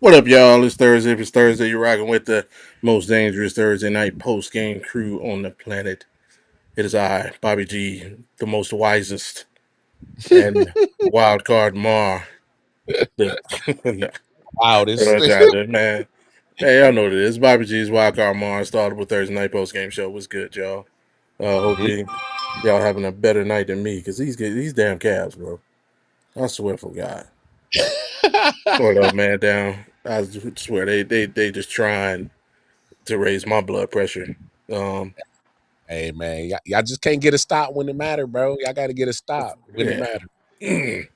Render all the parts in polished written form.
What up, y'all? It's Thursday. If it's Thursday, you're rocking with the most dangerous Thursday night post game crew on the planet. It is I, Bobby G, the most wisest, and wild card Mar. The Wildest. man. Hey, y'all know what it is. Bobby G's wild card Mar, started with Thursday night post game show. What's good, y'all? Hopefully, y'all having a better night than me because these damn Cavs, bro. I swear for God. What up, man? Down. I swear they just trying to raise my blood pressure. Um, Hey man, y'all just can't get a stop when it matter, bro. Y'all got to get a stop when it yeah. matter.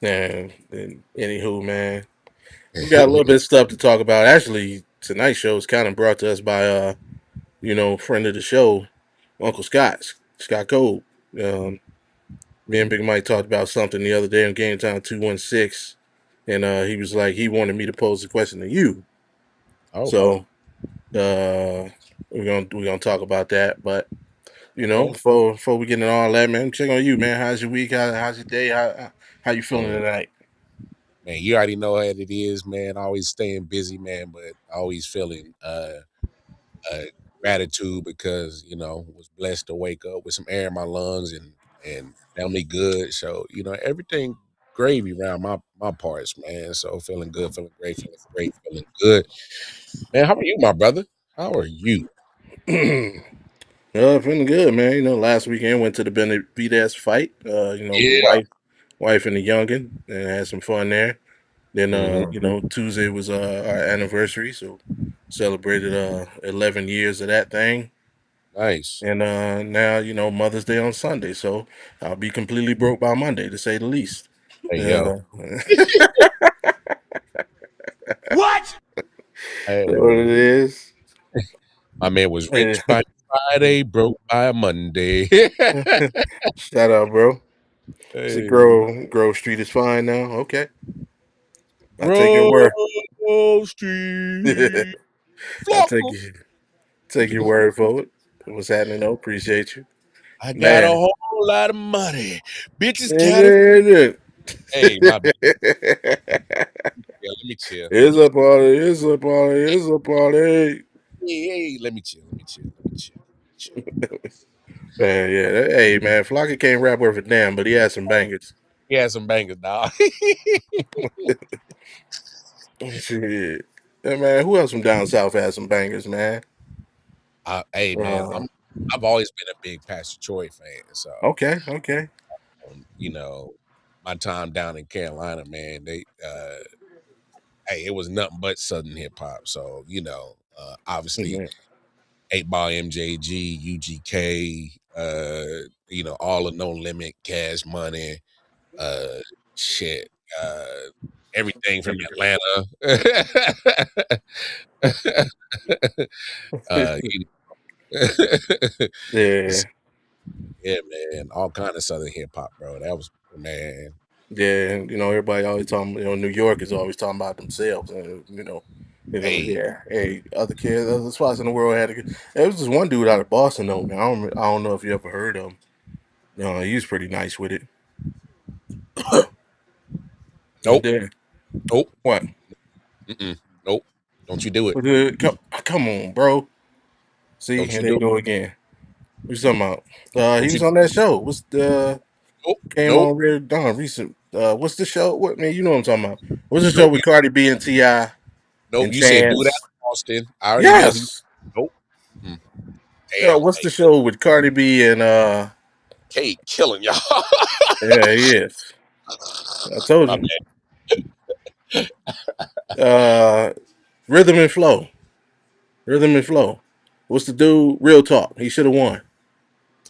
And anywho, man, we got a little bit of stuff to talk about. Actually, tonight's show is kind of brought to us by friend of the show, Uncle Scott Cole. Um, Me and Big Mike talked about something the other day on Game Time 216, and he was like he wanted me to pose the question to you. Oh, So we're gonna talk about that, but okay. before we get into all that, man, check on you, man. How's your week? How's your day? How you feeling Man, tonight? man, you already know how it is, man. Always staying busy, man, but always feeling uh gratitude because was blessed to wake up with some air in my lungs and family good. So everything gravy around my parts, man. So feeling good, feeling great, feeling good, man. How are you, my brother? How are you? Feeling good, man. Last weekend went to the BDS fight. The Yeah. wife and the youngin, and had some fun there. Then, Hmm. Tuesday was our anniversary, so celebrated 11 years of that thing. Nice. And now, Mother's Day on Sunday, so I'll be completely broke by Monday, to say the least. Hey yo. Uh, What? what it Hey. is. My man was Yeah. rich by Friday, broke by Monday. Shout out, bro. So Hey, Grove Street is fine now. Okay, I take your Grove word. Street. I Flop. take your word for it. What's happening though? Appreciate you, I got a man. whole lot of money. Bitches California. Yeah. Hey, my bad. Yeah, let me chill. Let It's me a chill. party. It's a party. Hey, It's a party. hey, let me chill. Let me chill. Let me chill. Chill. Man, yeah. Hey, man. Flocky can't rap worth a damn, but he has some bangers. He had some bangers, dog. Shit. Yeah, man. Who else from down south has some bangers, man? Hey, man, Uh, I've always been a big Pastor Troy fan, so okay. Okay. you know, my time down in Carolina, man, hey, it was nothing but Southern hip hop. So, obviously Mhm. 8 Ball MJG, UGK, all of No Limit, Cash Money, uh, shit, everything from Atlanta. You Yeah. yeah, man, all kind of Southern hip hop, bro. That was man. Yeah. Everybody always talking, New York is always talking about themselves. Hey, Yeah. Hey, other kids, other spots in the world had a good. There was this one dude out of Boston, though, man. I don't know if you ever heard of him. He was pretty nice with it. But nope, then, nope, what? nope. Don't you do it. Come on, bro. See, Don't here you do they it. go again. What you talking about? He Don't you was on that show. What's the nope, came nope, on Red Dawn recent? What's the show? What man? You know what I'm talking about? What's the show nope, with Cardi B and Ti nope. and You said dude out Chance? of Austin. I already know who. Yes. Nope. Mm, damn. What's Hey, the show with Cardi B and Kate killing y'all. Yeah, he is. I told My you. bad. Uh, Rhythm and Flow. Rhythm and Flow. What's the dude? Real Talk. He should have won.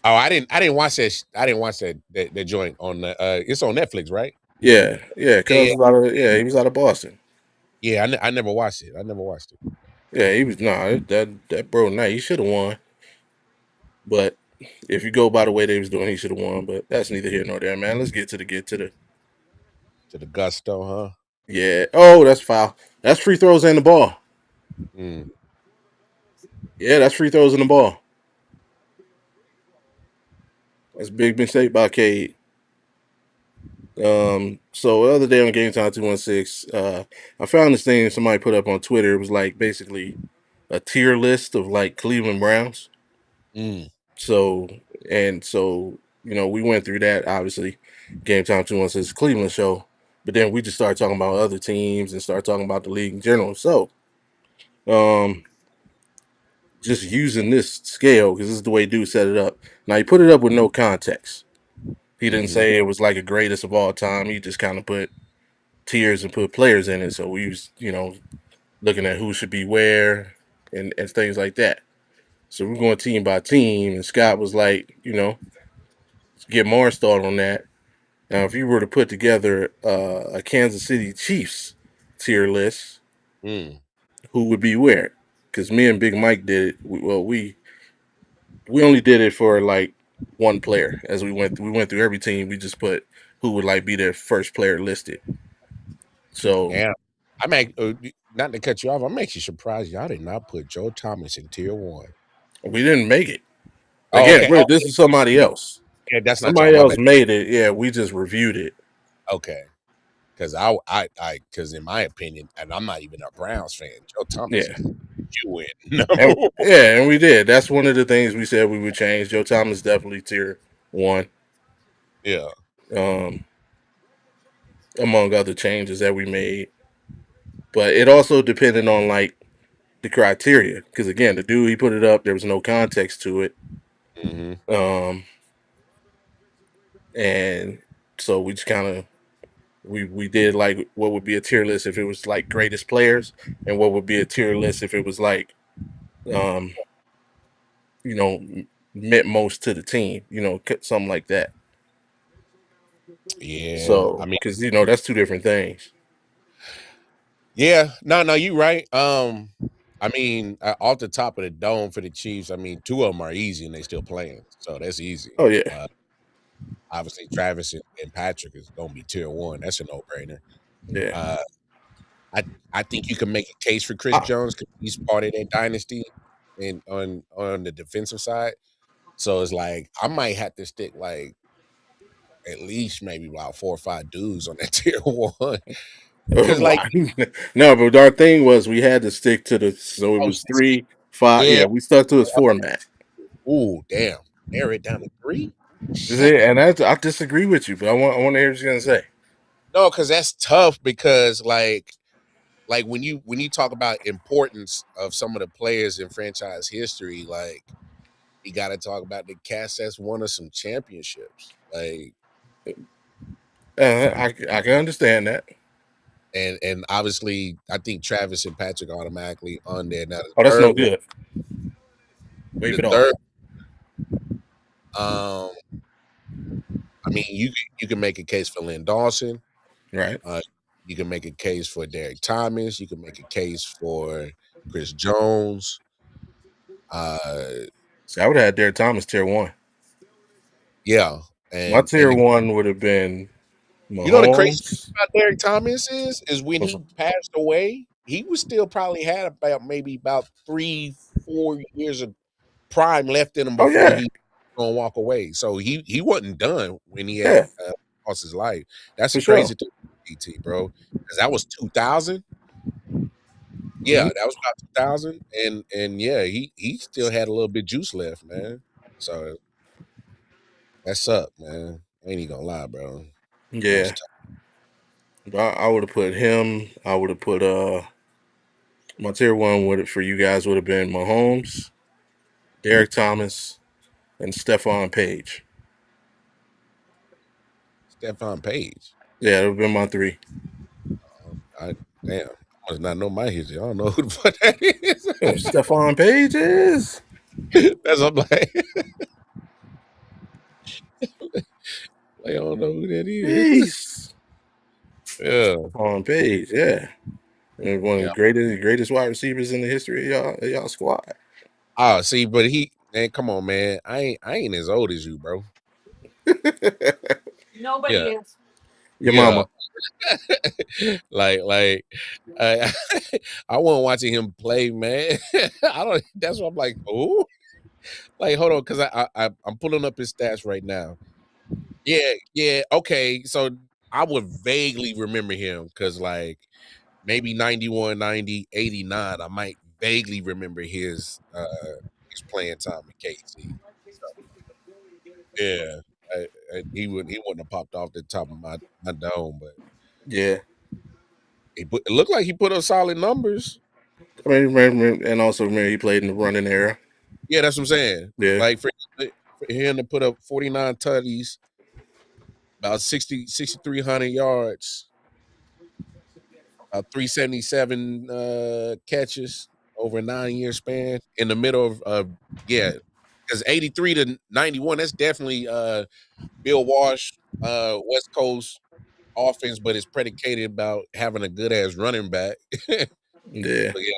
Oh, I didn't watch that. I didn't watch that joint on the. It's on Netflix, right? Yeah, yeah. Yeah, yeah, He was out of Boston. yeah. I never watched it. I never watched it. Yeah, he was that bro. Nah, he should have won. But if you go by the way they was doing, he should have won. But that's neither here nor there, man. Let's get to the To the gusto, huh? yeah. Oh, that's foul. That's free throws and the ball. Mm. Yeah, that's free throws in the ball. That's a big mistake by Cade. So the other day on Game Time 216, I found this thing somebody put up on Twitter. It was like basically a tier list of like Cleveland Browns. Mm. So we went through that. Obviously, Game Time 216 Cleveland show, but then we just started talking about other teams and started talking about the league in general. So, um, just using this scale because this is the way dude set it up. Now he put it up with no context. He didn't Mm-hmm. say it was like a greatest of all time. He just kind of put tiers and put players in it. So we was, looking at who should be where and things like that. So we're going team by team, and Scott was like, get more started on that. Now, if you were to put together a Kansas City Chiefs tier list, Mm. who would be where? Because me and Big Mike did it. We only did it for like one player. As we went through every team. We just put who would like be their first player listed. So Yeah. Not to cut you off, I'm actually surprised y'all did not put Joe Thomas in tier 1. we didn't make it. Oh, Again, okay. Oh, this is somebody else. yeah, that's not y'all. Somebody My else bad. made it. Yeah, we just reviewed it. Okay. Because because in my opinion, and I'm not even a Browns fan, Joe Thomas Yeah, is you win number and one. yeah, and we did. That's one of the things we said we would change. Joe Thomas definitely tier one, Yeah. um, among other changes that we made. But it also depended on like the criteria, because again, the dude he put it up, there was no context to it, Mm-hmm. um, and so we just kind of we did like what would be a tier list if it was like greatest players, and what would be a tier list if it was like um, you know meant most to the team, something like that. Yeah. I So mean, because that's two different things. yeah. No, you right. I mean, off the top of the dome for the Chiefs, I mean, 2 of them are easy and they still playing, so that's easy. Oh yeah, Obviously, Travis and Patrick is gonna be tier 1. That's a no brainer. yeah. Uh, I I think you can make a case for Chris Ah, Jones because he's part of that dynasty, and on the defensive side. So it's like I might have to stick like at least maybe about 4 or 5 dudes on that tier 1 because like no, but our thing was we had to stick to so it oh was 3, 5. yeah, Yeah, we stuck to his format. ooh damn, narrow it down to 3. Shit. See, and I disagree with you, but I want to hear what you're gonna say. No, because that's tough because like when you talk about importance of some of the players in franchise history, like you got to talk about the cast that's won us some championships, like I can understand that. and obviously I think Travis and Patrick are automatically on there. Now Oh, that's no good. Wave the it off. third, um, I mean you can make a case for Lynn Dawson. Right. Uh, you can make a case for Derek Thomas. You can make a case for Chris Jones. Uh, See, I would have had Derek Thomas tier one. yeah, My and tier one would have been you know the crazy thing Mahomes. about Derek Thomas is when What's he passed away, he was still probably had about maybe about 3-4 years of prime left in him Oh before yeah, he gonna walk away. So he wasn't done when he had yeah, lost his life. That's for the sure. crazy thing, DT, bro, because that was 2000. Yeah, Mhm. that was about 2000, and yeah, he still had a little bit juice left, man. So that sucked, man. I ain't even gonna lie, bro. That was Yeah, tough. I would have put him. I would have put my tier one would for you guys would have been Mahomes, Derek Thomas, and Stephon Page. Stephon Page. Yeah, that would have been my three. I damn, I must not know my history. I don't know who the fuck that is. You know who Stephon Page is? That's what I'm like, I don't know who that is. Peace. Yeah, Stephon Page, yeah. And one of yeah. the greatest wide receivers in the history of y'all squad. Ah, see, but man, come on, man. I ain't as old as you, bro. Yeah, Your yeah. mama. like, I I wasn't watching him play, man. I don't. That's what I'm like. Oh, like, hold on, because I'm pulling up his stats right now. Yeah, yeah. Okay, so I would vaguely remember him because like maybe 91, 90, 89, I might vaguely remember his playing time at KC. So, yeah, he wouldn't have popped off the top of my dome, but Yeah, it looked like he put up solid numbers. I mean, remember, and also remember he played in the running era. Yeah, that's what I'm saying. Yeah, Like for him to put up 49 tutties, about 6,300 yards, about 377 catches over a 9-year span in the middle of yeah, because 83 to 91, that's definitely Bill Walsh, West Coast offense, but it's predicated about having a good ass running back. yeah, But yeah,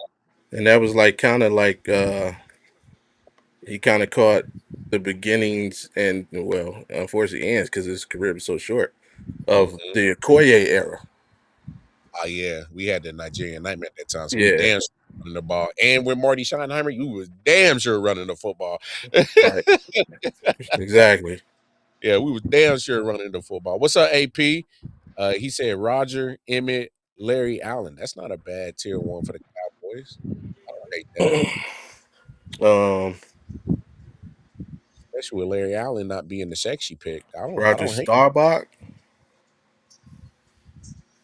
and that was like kind of like he kind of caught the beginnings and well, unfortunately ends because his career was so short of mhm. the Okoye era. Oh yeah, we had the Nigerian nightmare at that time, so we Yeah, damn sure running the ball. And with Marty Schottenheimer, you was damn sure running the football. right, exactly. Yeah, we was damn sure running the football. What's up, AP? He said Roger, Emmett, Larry Allen. That's not a bad tier one for the Cowboys. I don't hate that, um, especially with Larry Allen not being the sexy pick. I Roger don't hate. Staubach.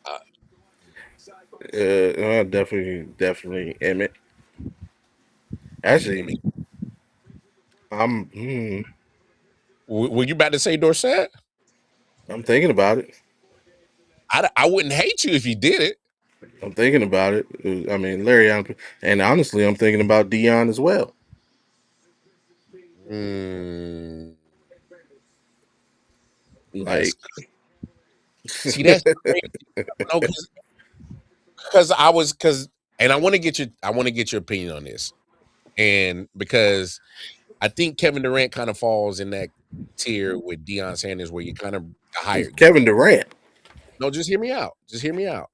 Uh, Definitely Emmett. I Actually, mean, I'm were you about to say Dorsett? I'm thinking about it. I wouldn't hate you if you did it. I'm thinking about it. I mean, Larry Allen, and honestly, I'm thinking about Dion as well. Mm, that's Like, see that's crazy. No, because and I want to get your opinion on this, and because I think Kevin Durant kind of falls in that tier with Deion Sanders, where you kind of the hired gun. Kevin Durant. No, just hear me out. Just hear me out.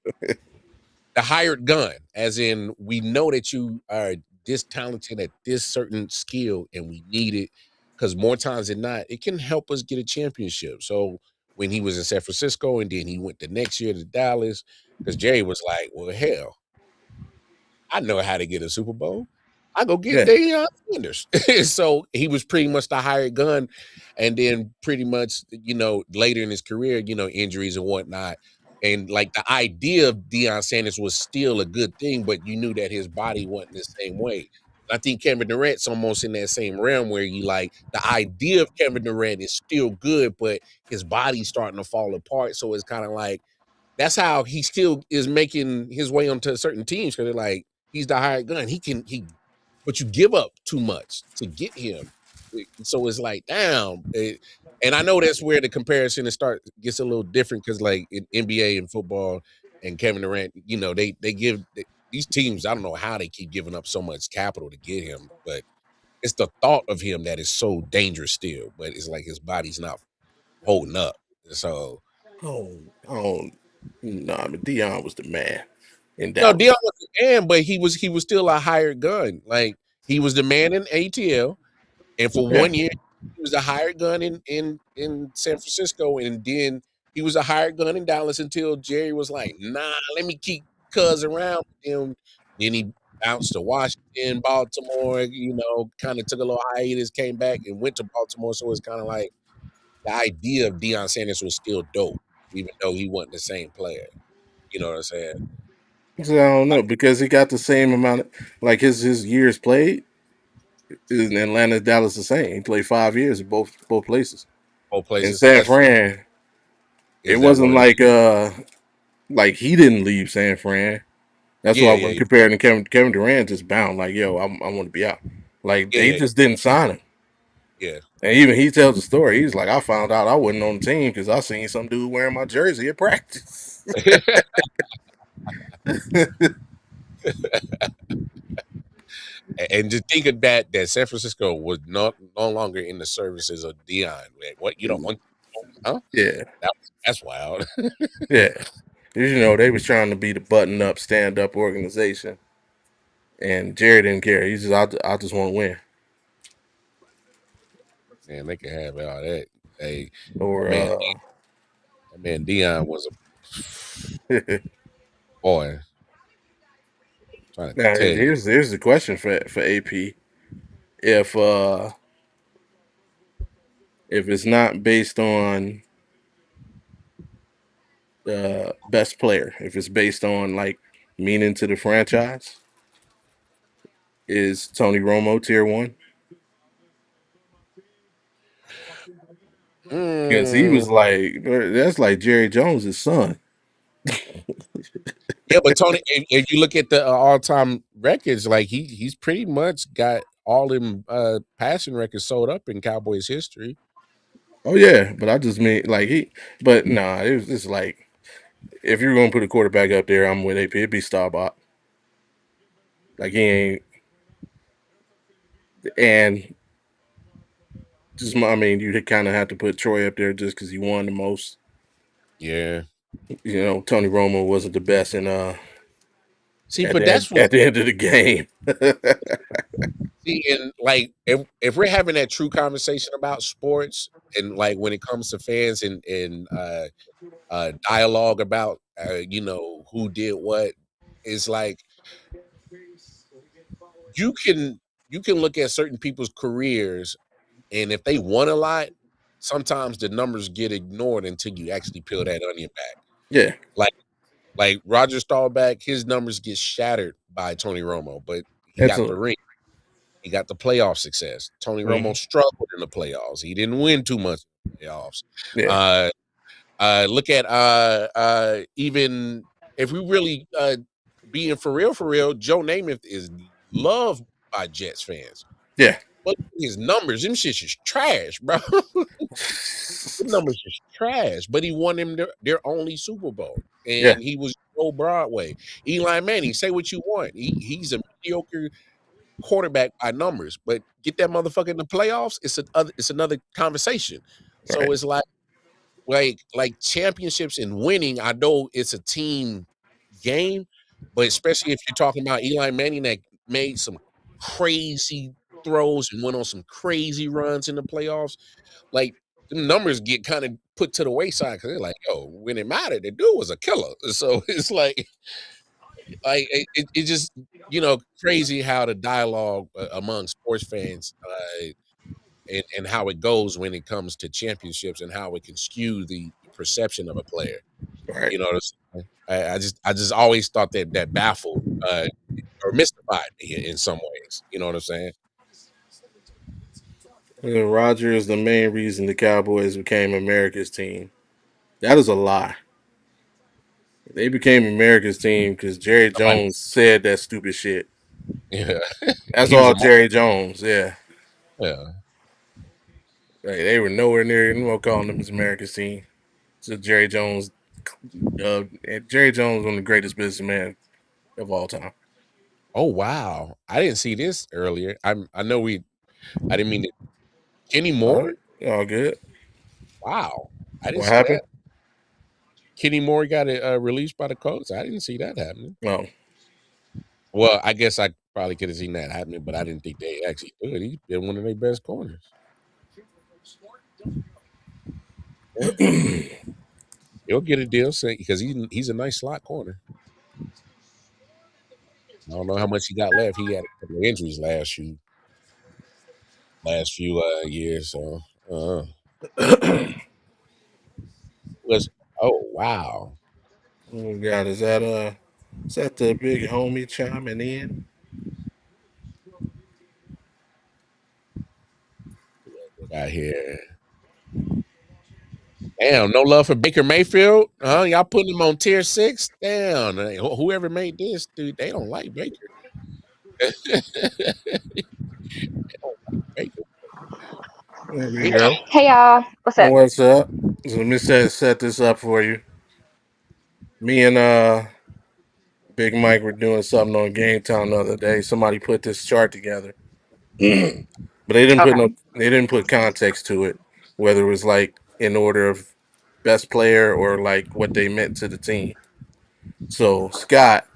The hired gun, as in we know that you are this talented at this certain skill, and we need it because more times than not, it can help us get a championship. So when he was in San Francisco, and then he went the next year to Dallas, because Jerry was like, "Well, hell, I know how to get a Super Bowl. I go get Yeah. Deion Sanders." So he was pretty much the hired gun. And then pretty much, later in his career, injuries and whatnot. And like the idea of Deion Sanders was still a good thing, but you knew that his body wasn't the same way. I think Kevin Durant's almost in that same realm where you like the idea of Kevin Durant is still good, but his body's starting to fall apart. So it's kind of like that's how he still is making his way onto certain teams because they're like, he's the hired gun. But you give up too much to get him. So it's like, damn. And I know that's where the comparison gets a little different because, like in NBA and football and Kevin Durant, these teams. I don't know how they keep giving up so much capital to get him, but it's the thought of him that is so dangerous still. But it's like his body's not holding up. So Oh, no, I mean Dion was the man in no, Dallas. Dion was the man, but he was still a hired gun. Like he was the man in ATL, and for Yeah. 1 year he was a hired gun in San Francisco, and then he was a hired gun in Dallas until Jerry was like, "Nah, let me keep Cuz around with him." Then he bounced to Washington, Baltimore. Kind of took a little hiatus, came back and went to Baltimore. So it's kind of like the idea of Deion Sanders was still dope, even though he wasn't the same player. You know what I'm saying? So I don't know because he got the same amount of like his years played in Atlanta, Dallas the same. He played 5 years in both places. Both In places. San That's Fran, it is that one wasn't of the like he didn't leave San Fran. That's why yeah, when yeah, comparing to Kevin Durant just bound like yo, I want to be out. Like yeah, they yeah, just didn't sign him. yeah. And even he tells the story. He's like, I found out I wasn't on the team because I seen some dude wearing my jersey at practice. And to think of that San Francisco was not no longer in the services of Dion. Like, what you don't want, huh? Yeah, That's wild. yeah. They was trying to be the button up, stand up organization, and Jerry didn't care. He just, I just want to win. Man, they can have all that. Hey, Or man, That man Dion was a boy. Trying to Now tell you. here's the question for AP. If if it's not based on best player, if it's based on like meaning to the franchise, is Tony Romo tier one? Because he Mm, was like, that's like Jerry Jones' son. yeah, but Tony, if you look at the all-time records, like he's pretty much got all them passing records sold up in Cowboys history. Oh yeah, but I just mean like but nah, it was just like if you're gonna put a quarterback up there, I'm with AP. It'd be Staubach. Like he ain't, and just I mean, you kind of have to put Troy up there just because he won the most. Yeah. You know, Tony Romo wasn't the best in See, at but the end, that's what at the end of the game. see, and like if we're having that true conversation about sports, and like when it comes to fans and dialogue about who did what, is like you can you can look at certain people's careers, and if they won a lot, sometimes the numbers get ignored until you actually peel that onion back. Yeah, Like Roger Staubach, his numbers get shattered by Tony Romo, but he it's got a the ring. He got the playoff success. Tony Romo mhm. struggled in the playoffs. He didn't win too much in the playoffs. Yeah, Uh, Look at even if we really being for real, Joe Namath is loved by Jets fans. yeah. But his numbers, them shit's just trash, bro. The numbers is trash. But he won them their only Super Bowl. Yeah, And he was Joe Broadway. Eli Manning, say what you want. He's a mediocre quarterback by numbers, but get that motherfucker in the playoffs, it's another conversation. So right. it's like championships and winning. I know it's a team game, but especially if you're talking about Eli Manning that made some crazy throws and went on some crazy runs in the playoffs, like the numbers get kind of put to the wayside because they're like, yo, when it mattered, the dude was a killer. So it's like it just crazy how the dialogue among sports fans and how it goes when it comes to championships and how it can skew the perception of a player. Right. You know what I'm saying? I just always thought that baffled or mystified me in some ways. You know what I'm saying? Roger is the main reason the Cowboys became America's team. That is a lie. They became America's team because Jerry Somebody, Jones said that stupid shit. yeah, That's he was all a Jerry Jones. Yeah. yeah. They were nowhere near anyone calling them as America's team. So Jerry Jones, Jerry Jones, one of the greatest businessmen of all time. Oh wow, I didn't see this earlier. I know I didn't mean to. Kenny All Moore. right, all good. Wow, I didn't What see happened? that. Kenny Moore got it released by the Colts. I didn't see that happening. No. Well, I guess I probably could have seen that happening, but I didn't think they actually did. He's been one of their best corners. Yeah, he'll get a deal because he's a nice slot corner. I don't know how much he got left. He had a couple of injuries last few years. So was oh wow, Oh God, is that the big homie chiming in? got here. Damn, no love for Baker Mayfield, huh? Y'all putting him on tier 6? Damn, whoever made this, dude, they don't like Baker. They don't like Baker. There we He- go. Hey y'all, what's up? What's up? So let me set this up for you. Me and Big Mike were doing something on Game Time the other day. Somebody put this chart together, but Okay. they didn't put context to it, whether it was like in order of best player or like what they meant to the team. So Scott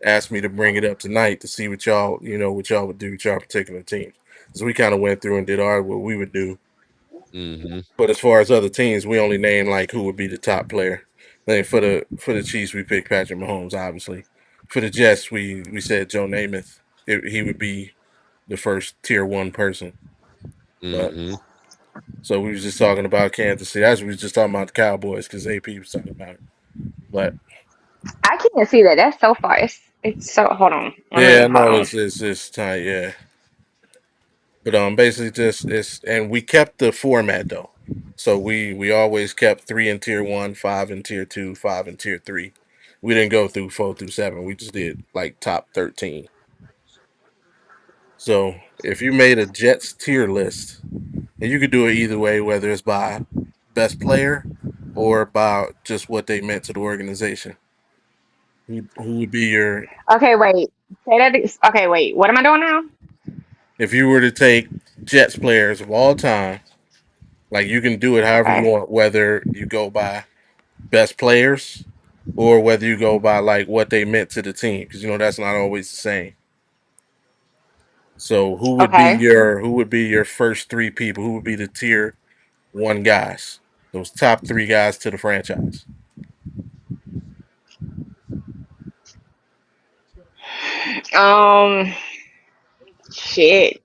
asked me to bring it up tonight to see what y'all, what y'all would do with y'all particular teams. So we kind of went through and did what we would do. Mm-hmm. But as far as other teams, we only name like who would be the top player. Then for the Chiefs, we picked Patrick Mahomes, obviously. For the Jets, we said Joe Namath. He would be the first tier one person. But Mm-hmm. so we was just talking about Kansas City. Actually, we was just talking about the Cowboys because AP was talking about it. But I can't see that. That's so far. It's so. Hold on. Let yeah, me. I Hold know on. it's tight. Yeah, but basically just it's and we kept the format though. So we always kept 3 in tier 1, 5 in tier 2, 5 in tier 3. We didn't go through 4 through 7. We just did like top 13. So if you made a Jets tier list, and you could do it either way, whether it's by best player or by just what they meant to the organization. Who would be your Okay, wait. Say that. Okay, wait. What am I doing now? if you were to take Jets players of all time, like you can do it however you Okay. want, whether you go by best players or whether you go by like what they meant to the team, because that's not always the same. So Okay. who would be your first 3 people? Who would be the tier 1 guys? Those top 3 guys to the franchise. Um. Shit.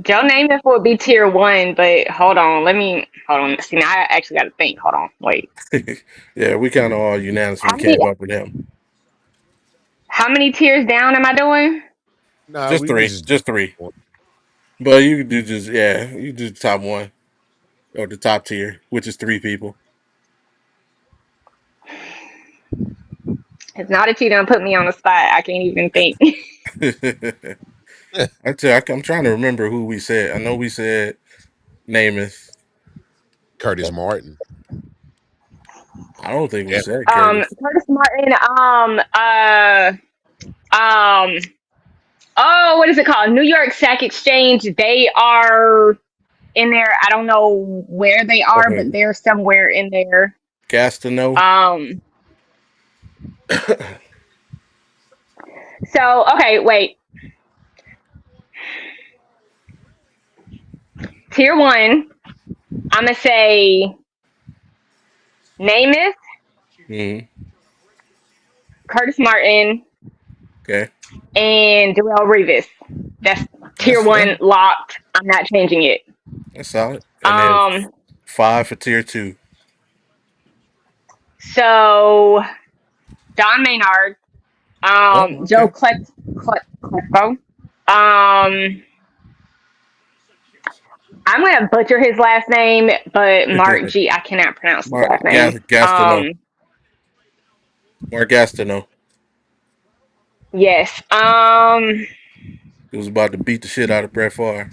Joe Namath would be tier one, but hold on. Let me hold on. See, now I actually got to think. Hold on. Wait. Yeah, we kind of all unanimously How many? came up with him. How many tiers down am I doing? Nah, Just we three, just just 3. But you could do you do the top 1 or the top tier, which is 3 people. It's not that you done put me on the spot. I can't even think. I tell you, I'm trying to remember who we said. I know we said Namath. Curtis Martin. I don't think we Yeah. said Curtis. Curtis Martin. Um. Oh, what is it called? New York Sack Exchange. They are in there. I don't know where they are, but Okay, they're somewhere in there. Gastineau. Um. So okay, wait. Tier one. I'm gonna say Namath, Mm-hmm. Curtis Martin, Okay, and Darrell Revis. That's tier that's one locked. I'm not changing it. that's solid. And then Um. 5 for tier 2. So Don Maynard. Oh, Joe okay. Klecko. I'm gonna butcher his last name, but Mark G. I cannot pronounce his last name. Gastineau. Mark Gastineau. Yes. He was about to beat the shit out of Brett Favre.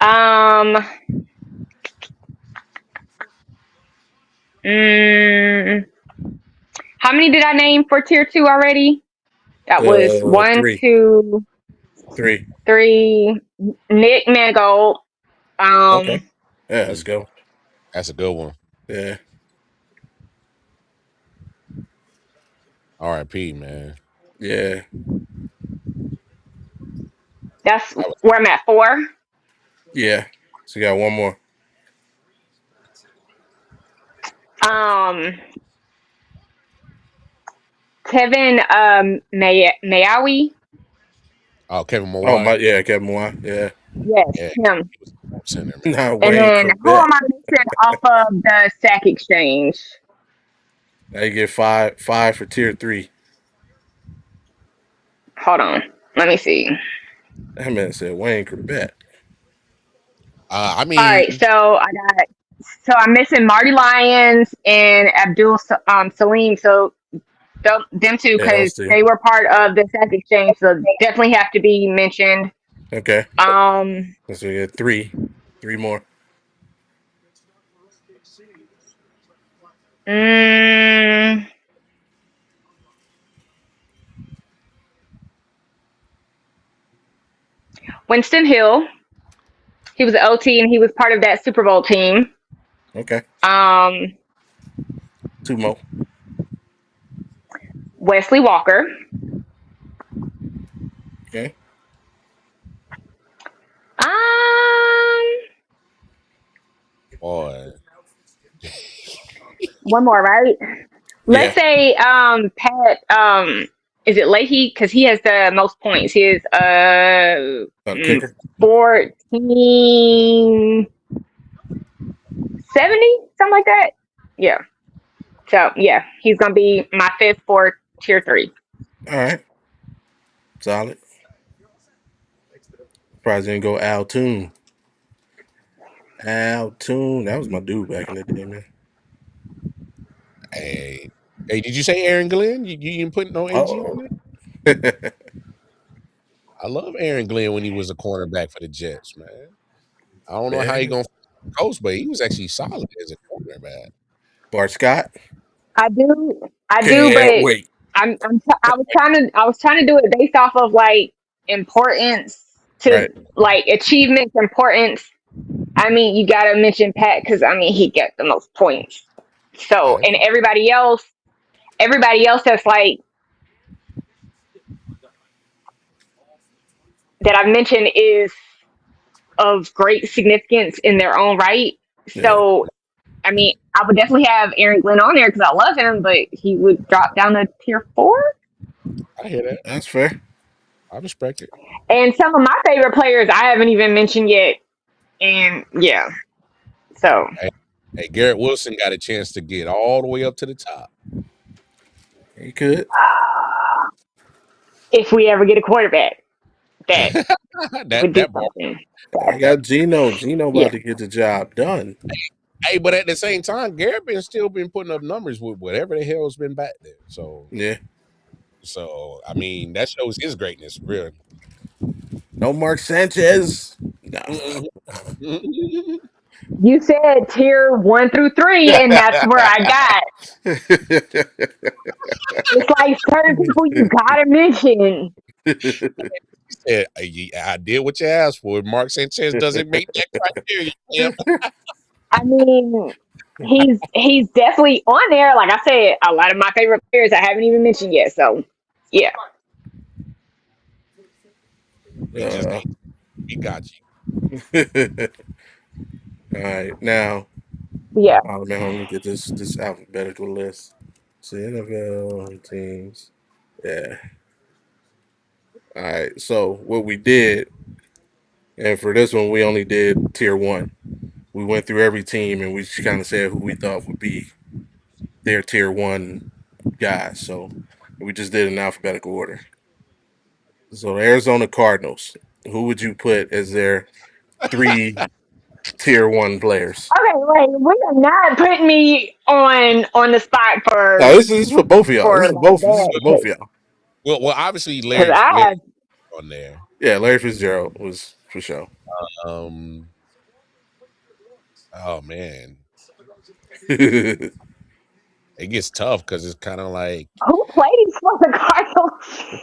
Um. Mm, how many did I name for tier two already? That was one, 3, two, 3. three. Nick Mangold. Okay. Um. Yeah, let's go. That's a good one. Yeah, R.I.P. Man. yeah. That's That was where I'm at 4. Yeah. So you got one more. Um. Kevin. Mayawi. Kevin Oh Mawai. my, yeah, Kevin Moore. Yeah. Yes, Yeah, him. he was center, man. Not And Wayne then who Corbett. am I missing off of the Sack Exchange? Now you get five for tier 3. Hold on. Let me see. That man said Wayne Corbett. I All right, mean, so I'm missing Marty Lyons and Abdul Salim. So them two Yeah, because those 2. they were part of the Sack Exchange, so definitely have to be mentioned. Okay. Um, So you get 3. 3 more. mm, Winston Hill. He was an OT and he was part of that Super Bowl team. Okay. Um, 2 more. Wesley Walker. Okay. Boy. One more, right? Yeah. Let's say Pat is it Leahy? Because he has the most points. He is Kicker. 1470, something like that. Yeah. So yeah, he's gonna be my fifth for tier 3. All right. Solid. Probably didn't go Al Toon. Al Toon. That was my dude back in the day, man. Hey, did you say Aaron Glenn? You didn't put no AG on Oh. it? I love Aaron Glenn when he was a cornerback for the Jets, man. I don't know how he Yeah. gonna coach, but he was actually solid as a cornerback. Bart Scott. I do, Can't but wait. I was trying to do it based off of like importance to Right. like achievements, importance. I mean, you gotta mention Pat because I mean he got the most points. So Yeah. and everybody else that's like that I've mentioned is of great significance in their own right. Yeah. So I mean, I would definitely have Aaron Glenn on there because I love him, but he would drop down to tier 4. I hear that. That's fair. I respect it. And some of my favorite players I haven't even mentioned yet. And yeah, so Hey, Garrett Wilson got a chance to get all the way up to the top. He could. if we ever get a quarterback that would do that part. something, I got Gino. Gino yeah, about to get the job done. Hey, but at the same time, Garrett still been putting up numbers with whatever the hell's been back there. Yeah. So I mean, that shows his greatness, really. No Mark Sanchez. No. you said tier 1 through 3, and that's where I got. It's like certain people you gotta mention. He said, I did what you asked for. Mark Sanchez doesn't make that criteria. Yep. I mean, he's definitely on there. Like I said, a lot of my favorite players I haven't even mentioned yet. So yeah, He just ain't. He got you. All right. Now, yeah. oh man, let me get this alphabetical list. See NFL teams. Yeah. All right. So what we did, and for this one, we only did tier 1. We went through every team and we just kind of said who we thought would be their tier 1 guys. So we just did in alphabetical order. So the Arizona Cardinals. Who would you put as their 3 tier 1 players? Okay, wait. We are not putting me on the spot No, this is for both of y'all. This for is like both. This is that for both of y'all. Well, obviously because Larry I have on there. Yeah, Larry Fitzgerald was for sure. Um. Oh man, Yeah, it gets tough because it's kind of like who plays for the Cardinals.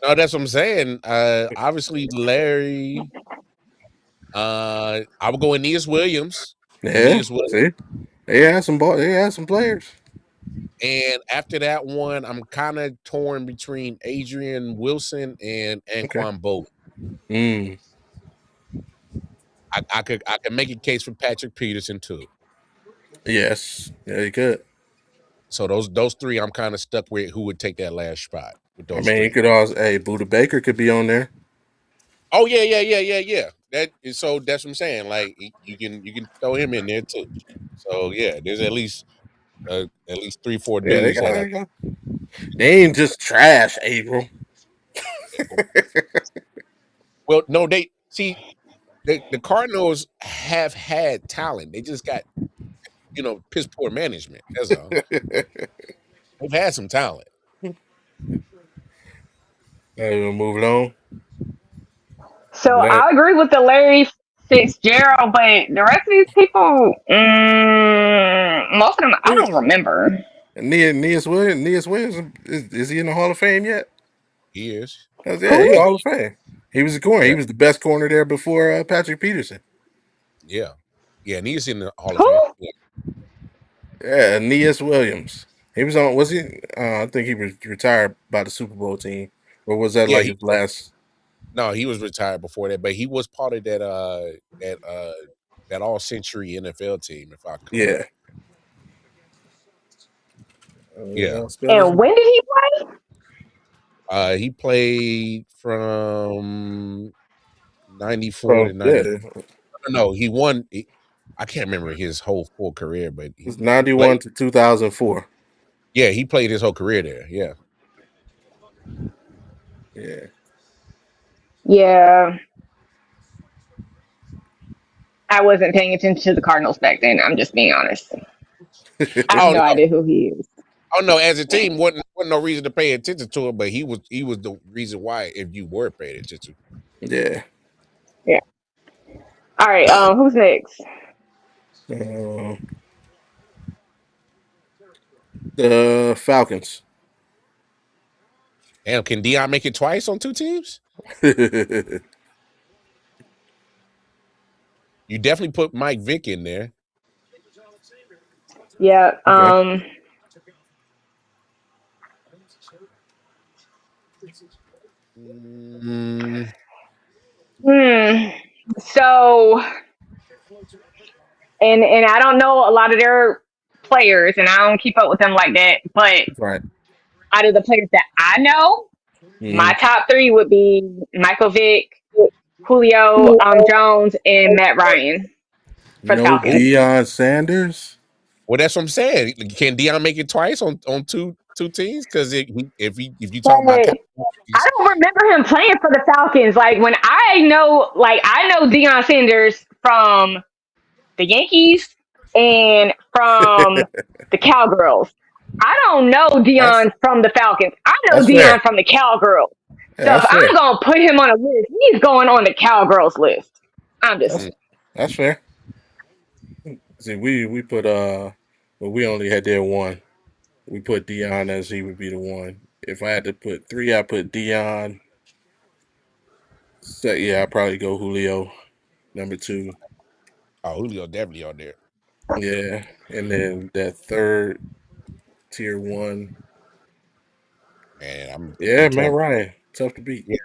no, that's what I'm saying. Obviously Larry. I would go Aeneas Williams. Aeneas Williams. see, they had some players. And after that one, I'm kind of torn between Adrian Wilson and Okay. Anquan Bolt. Mm, I could make a case for Patrick Peterson too. yes, yeah, you could. So those 3, I'm kind of stuck with who would take that last spot with I those mean, you 3. could also. Hey, Buda Baker could be on there. Oh yeah. So that's what I'm saying. Like you can throw him in there too. So yeah, there's at least 3-4 Yeah, dudes that they ain't just trash, April. well, no, they see the Cardinals have had talent. They just got piss poor management. That's all. They've had some talent. Moving on. So Let I agree with the Larry Fitzgerald, but the rest of these people, most of them I don't remember. Neas Williams is he in the Hall of Fame yet? He is. Yeah, he Who? Hall of Fame. He was a corner. He Yeah, was the best corner there before Patrick Peterson. yeah, and he's in the Hall of Fame. Who? Yeah. Yeah, Neas Williams. He was on. Was he? I think he was retired by the Super Bowl team, or was that Yeah, like his last? no, he was retired before that, but he was part of that that all century NFL team, if I'm Yeah. correct. Yeah. I'll spell his And name. when did he play? He played from 94 to From 90. yeah, No, he won. I can't remember his whole full career, but it's he played. 91 to 2004. Yeah, he played his whole career there. Yeah. Yeah. Yeah, I wasn't paying attention to the Cardinals back then. I'm just being honest. I have Oh no no, idea who he is. oh no. As a team, wasn't no reason to pay attention to him, but he was the reason why if you were paying attention. Yeah. Yeah. All right. Who's next? Uh, the Falcons. Damn, can Dion make it twice on two teams? Okay. You definitely put Mike Vick in there. Yeah. Mm, Hmm. So, and I don't know a lot of their players, and I don't keep up with them like that. But Right. out of the players that I know, my Mm-hmm. top three would be Michael Vick, Julio Jones, and Matt Ryan for the No Falcons. Deion Sanders. well, that's what I'm saying. Can Dion make it twice on two teams? Because if you But talk about I don't remember him playing for the Falcons. Like when I know Deion Sanders from the Yankees and from the Cowgirls. I don't know That's Dion from the Falcons. I know that's Dion fair. from the Cowgirls. Yeah, So if that's I'm fair. gonna put him on a list, he's going on the Cowgirls list. I'm just That's that's fair. See, we put but we only had there one. We put Dion as he would be the one. If I had to put three, I put Dion. So yeah, I'd probably go Julio number two. Julio definitely on there. Yeah, and then that third tier one. Man, I'm Yeah, Matt torn. Ryan, tough to beat. Yeah,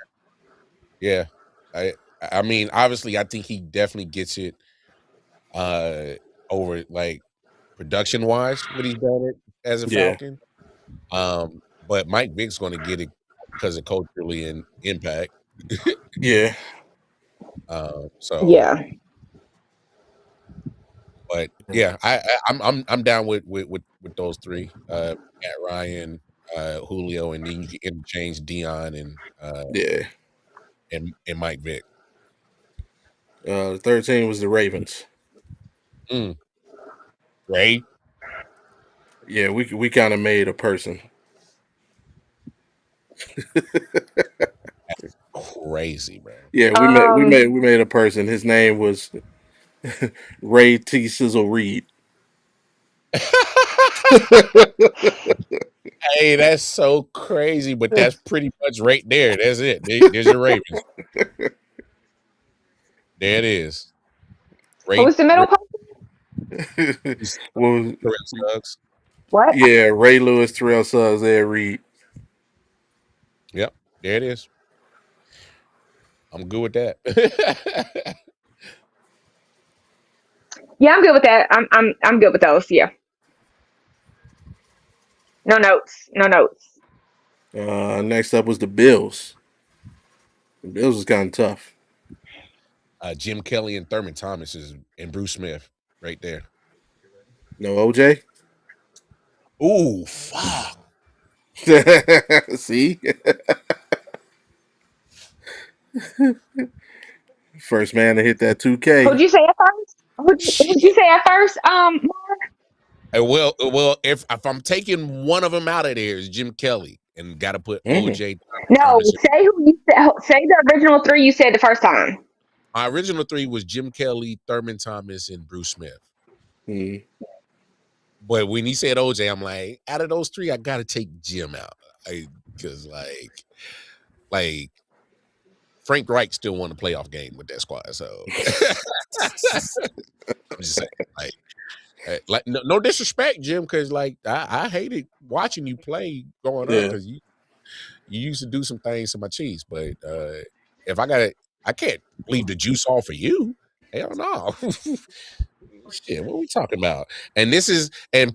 yeah. I I mean, obviously, I think he definitely gets it uh over like production wise what he's done it as a Yeah, Falcon. But Mike Vick's going to get it because of culturally and impact. yeah, So, yeah. but yeah, I'm down with those three. Matt Ryan, Julio, and then you can interchange Dion yeah. and Mike Vick. The 13 was the Ravens. Mm. Ray, Yeah, we kind of made a person. crazy, bro. Yeah, Um we made a person. His name was Ray T. Sizzle Reed. Hey, that's so crazy, but that's pretty much right there. That's it. There's your Ravens. There it is. Ray, who's the middle Ray Well, Terrell Suggs. what? yeah, Ray Lewis, Terrell Suggs, Ed Reed. Yep, there it is. I'm good with that. Yeah, I'm good with that. I'm good with those. Yeah. No notes. No notes. Next up was the Bills. The Bills was kind of tough. Jim Kelly and Thurman Thomas and Bruce Smith right there. No OJ. Ooh, fuck. See, first man to hit that Who'd 2K. you say at first? Who'd you say at first? Well, if I'm taking one of them out of there, is Jim Kelly, and got to put Mm. OJ No, Thomas. say who you said. Say the original three you said the first time. My original three was Jim Kelly, Thurman Thomas, and Bruce Smith. Mm. But when he said OJ, I'm like, out of those three, I got to take Jim out, because like Frank Reich still won a playoff game with that squad. So I'm just saying, like, Like no disrespect, Jim, because like I hated watching you play growing up Yeah. because you used to do some things to my cheese. But if I can't leave the juice off for you. Hell no. Shit, what are we talking about? And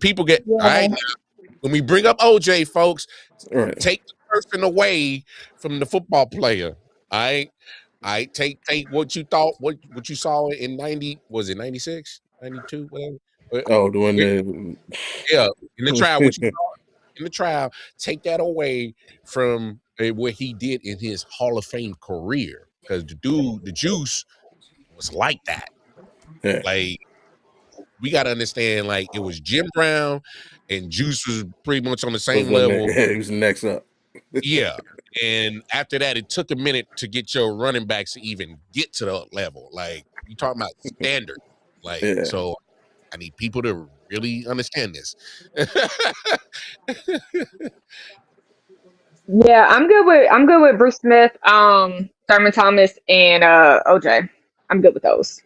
people get all Yeah. right. When we bring up OJ, folks, All right. take the person away from the football player. I take what you thought, what you saw in 90, was it 96, 92, whatever. Oh, the one Yeah, in the trial, what you that. saw in the trial, take that away from what he did in his Hall of Fame career. Because the juice was like that. Yeah. Like, we got to understand, like, it was Jim Brown and Juice was pretty much on the Was same the level. he was next up. Yeah. And after that, it took a minute to get your running backs to even get to the level. Like, you talking about standard. Like, Yeah. so I need people to really understand this. Yeah, I'm good with Bruce Smith, Thurman Thomas, and OJ. I'm good with those.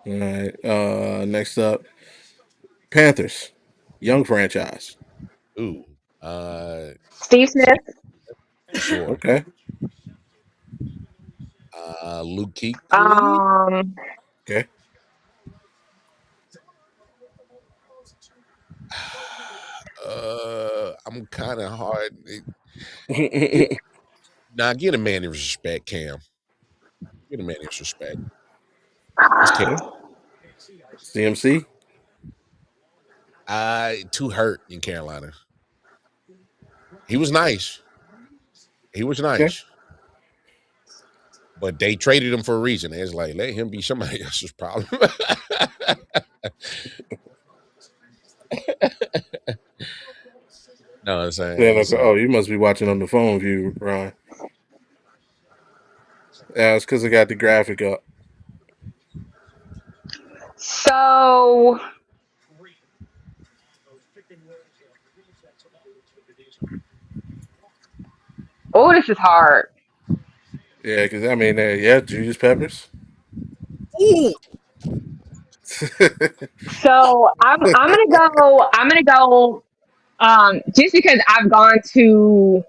All right. Next up, Panthers, young franchise. Ooh, uh, Steve Smith. for sure. Okay. Luke Kuechly. Um, Okay. I'm kind of hard. okay. Now, get a man his respect, Cam. Get a man his respect. It's Cam. CMC. Too hurt in Carolina. He was nice. He was Okay. nice. But they traded him for a reason. It's like, let him be somebody else's problem. No, I'm saying. So, You must be watching on the phone view, Ryan. Yeah, it's because I got the graphic up. so this is hard. Yeah, because I mean, Julius Peppers. ooh, So I'm gonna go just because I've gone to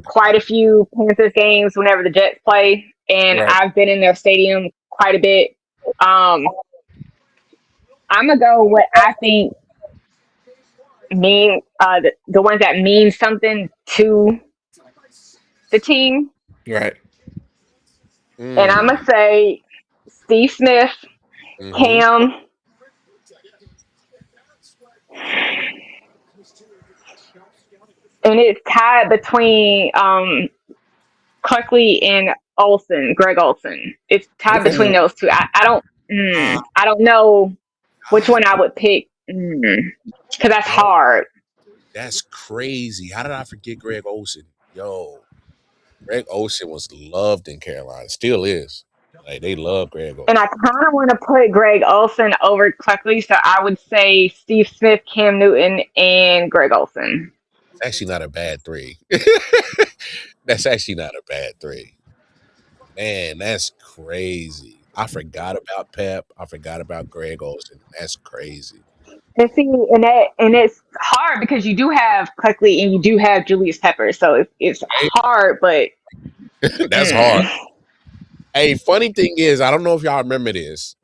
quite a few Panthers games whenever the Jets play, and Right. I've been in their stadium quite a bit. Um, I'm gonna go what I think mean the ones that mean something to the team, Right. and I'm gonna say Steve Smith, mm-hmm. Cam, and it's tied between Clarkley and Greg Olson. It's tied Okay. between those two. I don't know which one I would pick because that's Yo, hard. that's crazy. How did I forget Greg Olson? Yo, Greg Olson was loved in Carolina. Still is. Like, they love Greg And Olson. I kind of want to put Greg Olson over Clarkley, so I would say Steve Smith, Cam Newton, and Greg Olson. It's actually not a bad three. That's actually not a bad three. Man, that's crazy. I forgot about Pep. I forgot about Greg Olson. That's crazy. And see, and it's hard because you do have Clarkley and you do have Julius Peppers, so it's Hey, hard, but that's hard. Hey, funny thing is, I don't know if y'all remember this.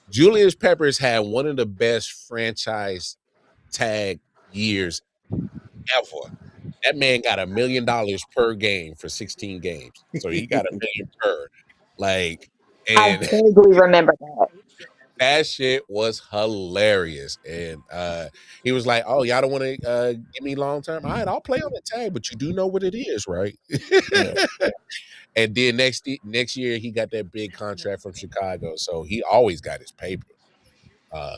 Julius Peppers had one of the best franchise tag years ever. That man got $1 million per game for 16 games. So he got $1 million per. Like, I and vaguely remember that. that shit was hilarious. And he was like, "Oh, y'all don't want to give me long term? All right, I'll play on the tag, but you do know what it is, right?" Yeah. And then next year he got that big contract from Chicago, so he always got his paper. Uh,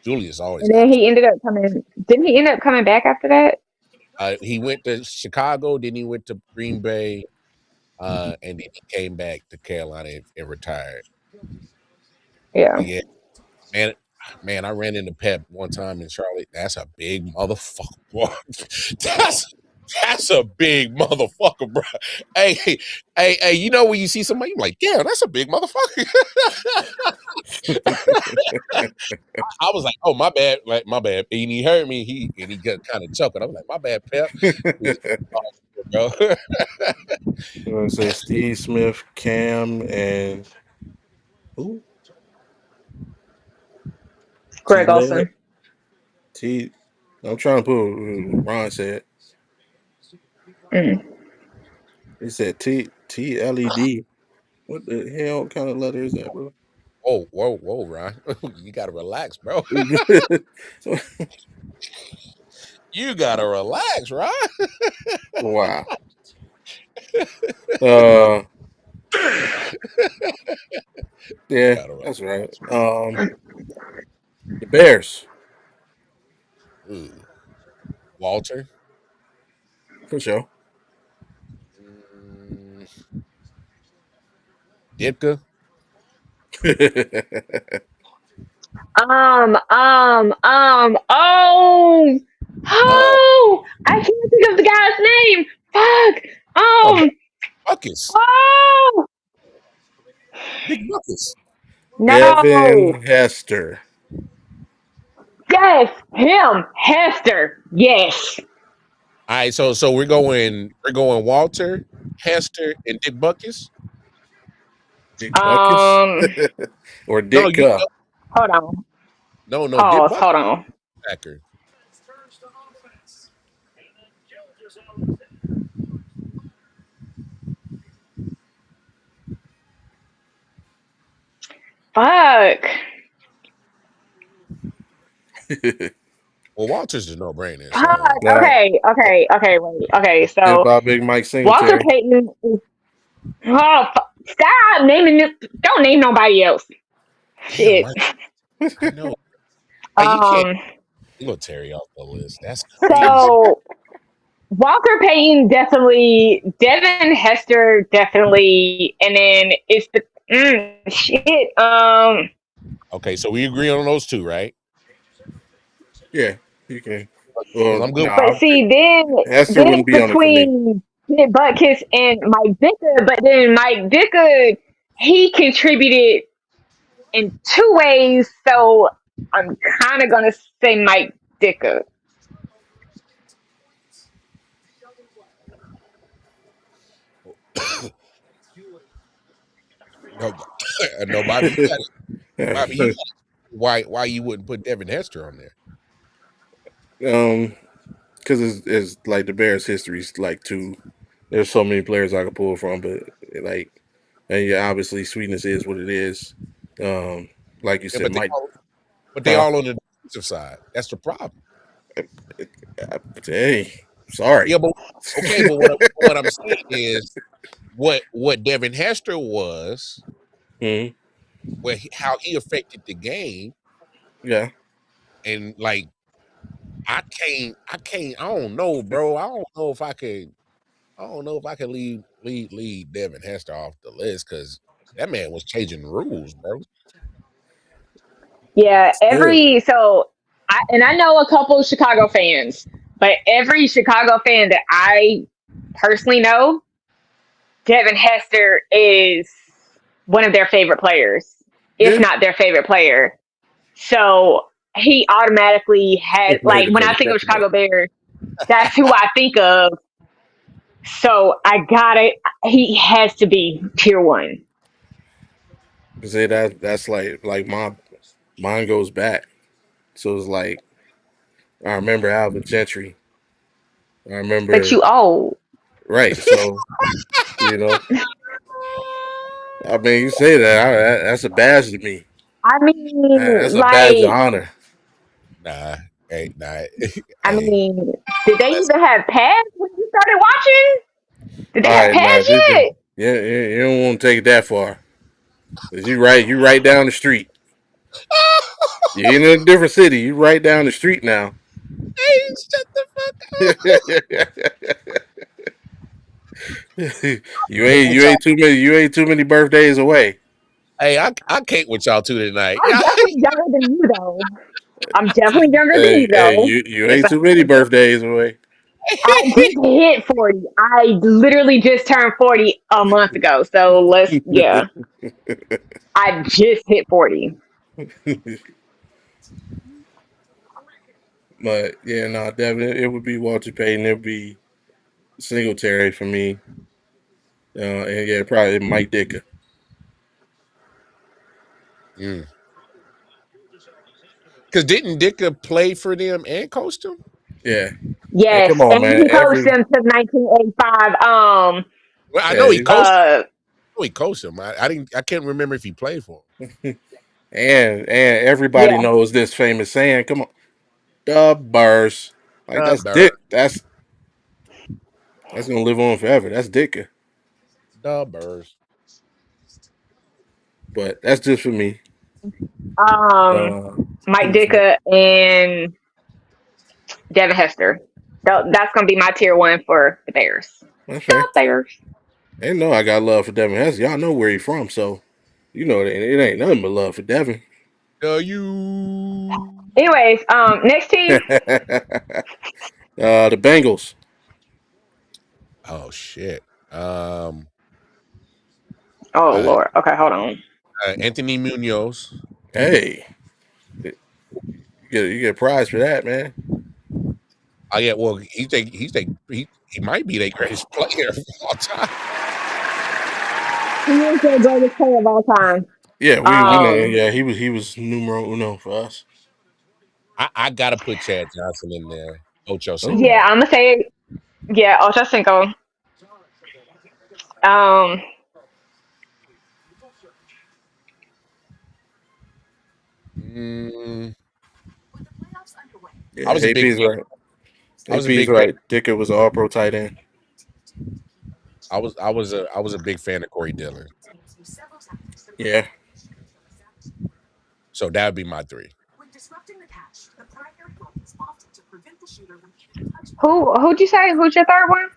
Julius always And got then his. he ended up coming. Didn't he end up coming back after that? He went to Chicago, then he went to Green Bay, and then he came back to Carolina and retired. Yeah. But yeah, man, I ran into Pep one time in Charlotte. That's a big motherfucker. Boy. That's That's a big motherfucker, bro. Hey, you know when you see somebody, you're like, damn, that's a big motherfucker. I was like, oh, my bad, like, my bad. And he heard me, he got kind of chuckled. I was like, my bad, Pep. Bro. I'm gonna say Steve Smith, Cam, and who? Greg Olson. T. I'm trying to put what Ron said. Mm. He said TLED. What the hell kind of letter is that, bro? Whoa, Ron. You gotta relax, bro. You gotta relax, Ron. Wow. Yeah, that's right. The Bears. Ooh. Walter. For sure. Ditka. I can't think of the guy's name. Fuck. Buckus. Oh, Big Buckus. no. Devin Hester. Yes, him, Hester. Yes. All right, so we're going Walter, Hester, and Dick Buckus. Dick Buckus? Or Dick No, hold on. No, Pause, Dick Buckus. hold on. Packer. Fuck. Well, Walter's a no-brainer. So. Okay, wait. Okay, so about Big Mike Walter Singletary. Payton is, stop naming it. Don't name nobody else. Shit. I know. Hey, you can't Singletary off the list. That's crazy. So Walter Payton definitely, Devin Hester definitely, and then it's the shit. Okay, so we agree on those two, right? Yeah, you can. Well, I'm good. But see, then wouldn't be between Butkus and Mike Ditka, but then Mike Ditka, he contributed in two ways, so I'm kind of gonna say Mike Ditka. No, Bobby, you got it. Bobby, you got it. Why you wouldn't put Devin Hester on there? Because it's like the Bears' history is like too. There's so many players I could pull from, but like, and yeah, obviously sweetness is what it is. Like you said, Mike. But they all on the defensive side. That's the problem. Hey, sorry. Yeah, but okay, but what I'm saying is what Devin Hester was, how he affected the game. Yeah. And like I don't know, bro. I don't know if I could leave Devin Hester off the list because that man was changing rules, bro. Yeah, I know a couple of Chicago fans, but every Chicago fan that I personally know, Devin Hester is one of their favorite players, if not their favorite player. So he automatically has, like, when I think of Chicago Bears, that's who I think of. So he has to be tier one. Say that's like mine goes back. So it's like I remember Alvin Gentry. I remember. But you old. Right. So you know. I mean, you say that that's a badge to me. I mean, that's a badge of honor. Nah. I mean, did they even have pads when you started watching? Did they have pads yet? Yeah, you don't want to take it that far. You right down the street. You're in a different city. You right down the street now. Hey, shut the fuck up. you ain't too many birthdays away. Hey, I can't with y'all two tonight. I'm definitely younger than you though. You ain't too many birthdays away. I just hit 40. I literally just turned 40 a month ago. So yeah. I just hit 40. But yeah, no, definitely it would be Walter Payton. It would be Singletary for me. And yeah, probably Mike Dicker. Because didn't Dicker play for them and coach them? Yeah. Hey, Yes. come on, And man. he coached them to 1985. Well, I know he Yeah, coached. I know he coached them. I can't remember if he played for and everybody Yeah. knows this famous saying. Come on, the Burrs. Like them. that's Dick. That's gonna live on forever. That's Dicker. The Burrs. But that's just for me. Um, Uh, Mike who's next? Ditka and Devin Hester. That's going to be my tier one for the Bears. That's The fair. Bears. They know I got love for Devin Hester. Y'all know where he from, so you know it ain't nothing but love for Devin. You. Anyways, next team. The Bengals. Oh shit. Oh Uh, Lord. Okay, hold on. Anthony Munoz. Hey, you get a prize for that, man. Oh yeah, well he might be their greatest player of all time. He is the greatest player of all time. Yeah, we know. Um, Yeah, he was numero uno for us. I gotta put Chad Johnson in there. Ocho Oh, yeah, Cinco. I'm gonna say yeah, Ocho Cinco. Um, Mm, I yeah, was a big AP's fan. right. I was a AP's big fan. right. Dicker was an All Pro tight end. I was a big fan of Corey Dillon. Yeah, So that would be my three. who'd you say? Who's your third one?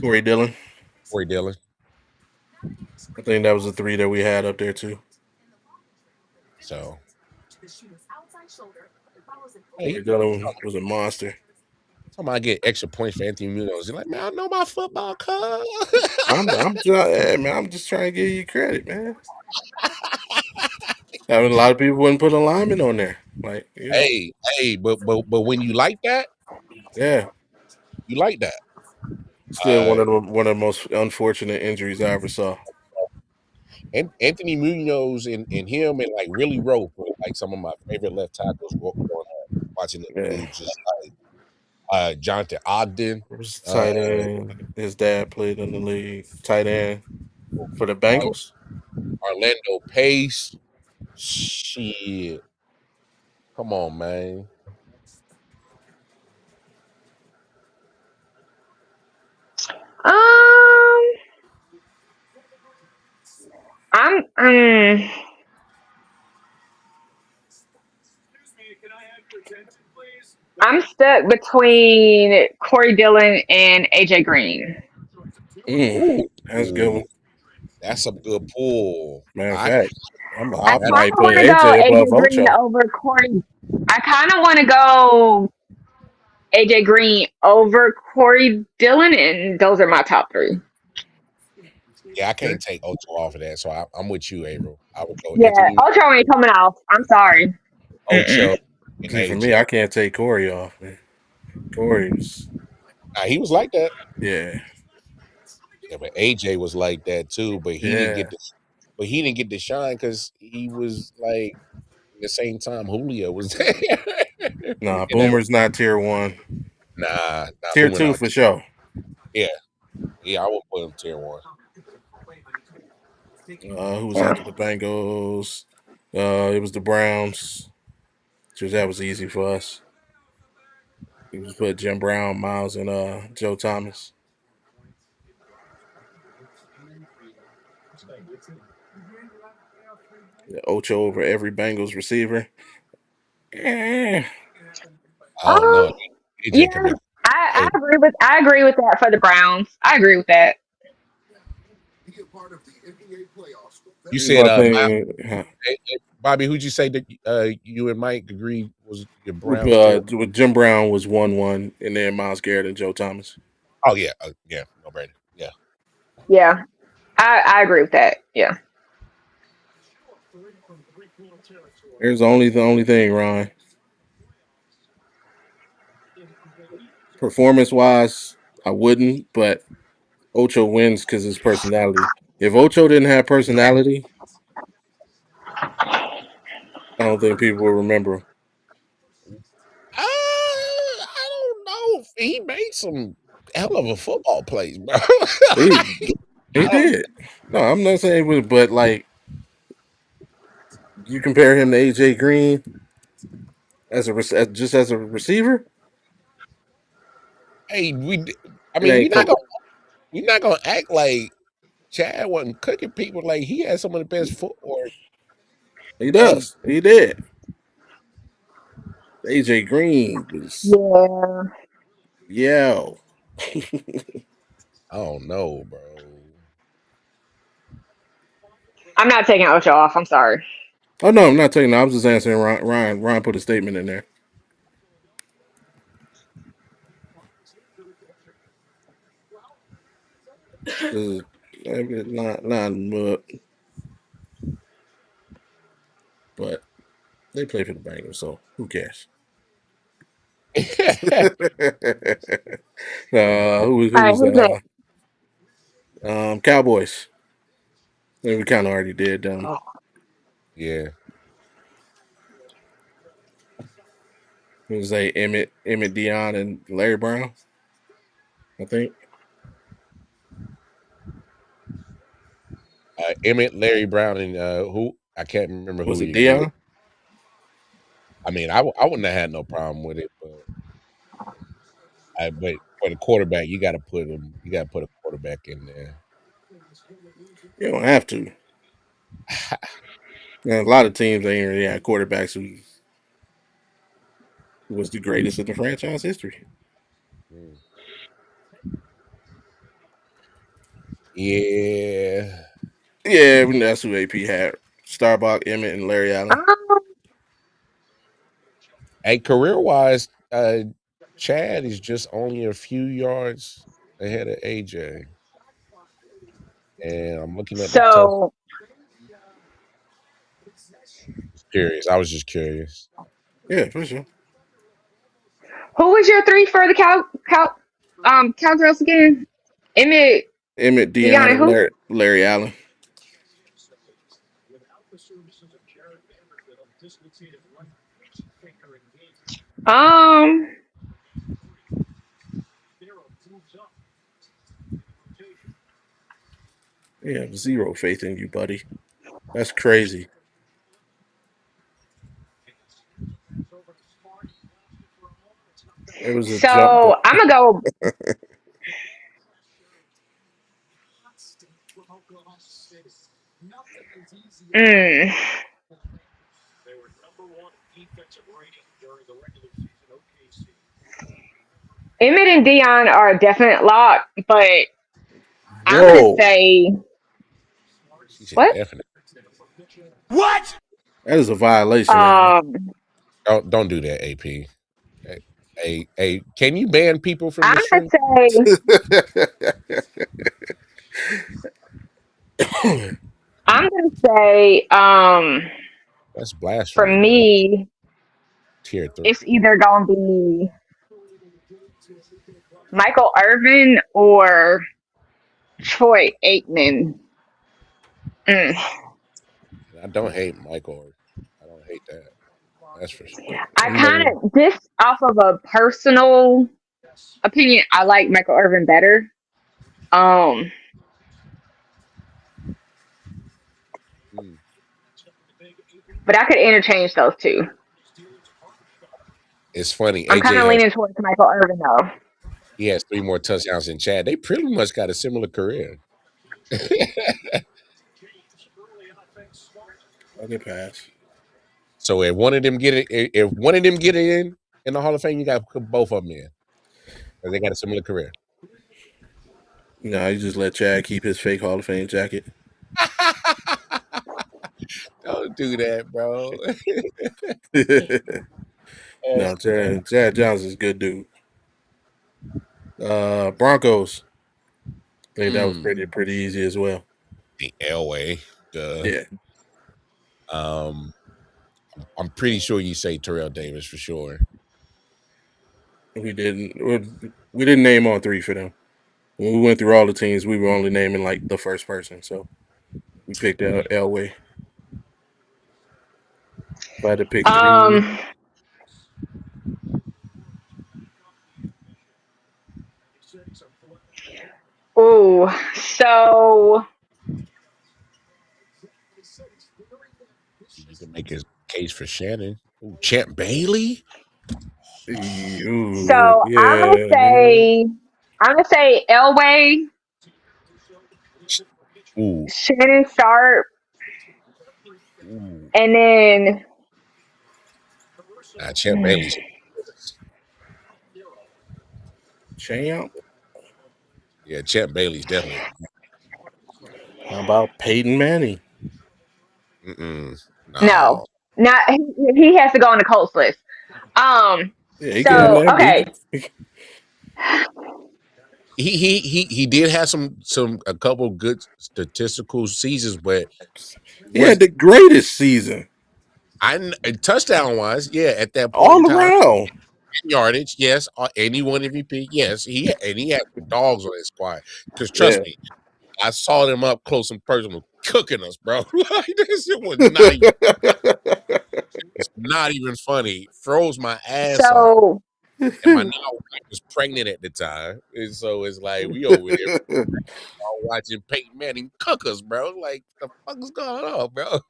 Corey Dillon. Corey Dillon. I think that was the three that we had up there too. So Corey hey, Dillon was a monster. somebody get extra points for Anthony Munoz. You're like, man, I know my football cuz. I'm just trying to give you credit, man. I mean, a lot of people wouldn't put a lineman on there. Like, But when you like that, yeah. you like that. Still Uh, one of the most unfortunate injuries I ever saw. and Anthony Munoz and him and like really Rope were like some of my favorite left tackles growing up. Watching the Yeah. dude just like Jonathan Ogden, It was uh, tight end. His dad played in the league. Tight end for the Ar- Bengals. Orlando Pace. Shit, come on, man. Um, I'm I'm stuck between Corey Dillon and AJ Green. Mm, that's a good Ooh, one. that's a good pull. Matter of I fact, I I that kind might of put want to go AJ above AJ Green Ocho. over Corey. I kind of want to go AJ Green over Corey Dillon, and those are my top three. yeah, I Okay. can't take Ocho off of that. So I'm with you, April. I would go Yeah, Anthony Ocho ain't coming off. I'm sorry. Mm-mm. Ocho and See, for AJ. me, I can't take Corey off, man. Corey's, Now, he was like that. yeah, Yeah, but AJ was like that too. yeah. But he didn't get to shine because he was like at the same time Julio was there. Nah, and that, Boomer's not tier one. Boom Tier went two out. for sure. Yeah, yeah, I would put him tier one. Who was Yeah. after the Bengals? It was the Browns. So that was easy for us. We just put Jim Brown, Miles, and Joe Thomas. Yeah, Ocho over every Bengals receiver. Eh. I don't know. Um. Yeah. AJ can make I play. agree with that for the Browns. I agree with that. You You said gonna think? Huh. Bobby, who'd you say that you and Mike agreed was your Browns two? With Jim Brown was 1-1, and then Miles Garrett and Joe Thomas. Oh yeah, no brainer. Yeah. Yeah, I agree with that. Yeah. Here's the only thing, Ron. Performance wise, I wouldn't, but Ocho wins because his personality. If Ocho didn't have personality, I don't think people will remember him. I don't know. He made some hell of a football plays, bro. He did. No, I'm not saying, but like you compare him to AJ Green just as a receiver, Hey, I it mean, ain't close. we're not gonna act like Chad wasn't cooking people. Like he had some of the best footwork. He And does. He did. AJ Green was Yeah. yo. I don't know, bro. I'm not taking Ocho off. I'm sorry. Oh no, I'm not taking that. I was just answering. Ryan put a statement in there. Not but they play for the Bengals, so who cares? All right, Who's who's next? Cowboys. We kind of already did them. Oh, Yeah. It was like Emmett Dion, and Larry Brown. I think. Emmett, Larry Brown, and who I can't remember Was who it you agreed. Dion? I mean, I wouldn't have had no problem with it, but for the quarterback, you got to put him. You got to put a quarterback in there. You don't have to. And a lot of teams ain't really had quarterbacks who was the greatest in the franchise history. Mm. Yeah. Yeah, that's who AP had. Starbuck, Emmett, and Larry Allen. um, Hey, career wise, Chad is just only a few yards ahead of AJ. And I'm looking at the tough. so Curious. I was just curious. Yeah, for sure. who was your three for the Cowgirls again? Emmett, Emmett, Dion, Dion, and and who? Larry Allen. Um, We have zero faith in you, buddy. That's crazy. It was a jump ball. so I'm gonna go. Mm, Emmett and Dion are a definite lock, but I'm gonna Whoa, say She said what? definitely. What? that is a violation, man. Um, Don't do that, AP. Hey, can you ban people from the I'm gonna street? say I'm gonna say That's for blasphemy, bro. me, Tier 3. it's either gonna be Michael Irvin or Troy Aikman. Mm. I don't hate Michael. I don't hate that. That's for sure. I kind Man, of this off of a personal opinion. I like Michael Irvin better. Um, Mm. but I could interchange those two. It's funny. I'm kind AJ of leaning towards Michael Irvin though. he has 3 more touchdowns than Chad. They pretty much got a similar career. okay, pass. So if one of them get it, if one of them get it in the Hall of Fame, you got to put both of them in because they got a similar career. No, you just let Chad keep his fake Hall of Fame jacket. Don't do that, bro. No, Chad Johnson's a good dude. Broncos. I think that was pretty easy as well. The Elway. Yeah. I'm pretty sure you say Terrell Davis for sure. We didn't name all three for them. When we went through all the teams, we were only naming like the first person, so we picked out Elway. If I had to pick three. Oh, so You can make his case for Shannon. Ooh, Champ Bailey. Ooh, so yeah. I'm gonna say Elway, Ooh. Shannon Sharp, Ooh. and then Champ Bailey's. Champ. Yeah, Champ Bailey's definitely. How about Peyton Manning? no, not he has to go on the Colts list. Yeah, he get in So there. okay, He did have a couple good statistical seasons, but he had the greatest season touchdown wise, yeah, at that point in all time, around. yardage, yes, any one MVP, yes, he had dogs on his squad. Because trust Yeah. me, I saw them up close and personal cooking us, bro. Like this shit was not even funny. Froze my ass off. so And my now wife was pregnant at the time. And so it's like we over there watching Peyton Manning cook us, bro. Like the fuck is going on, bro?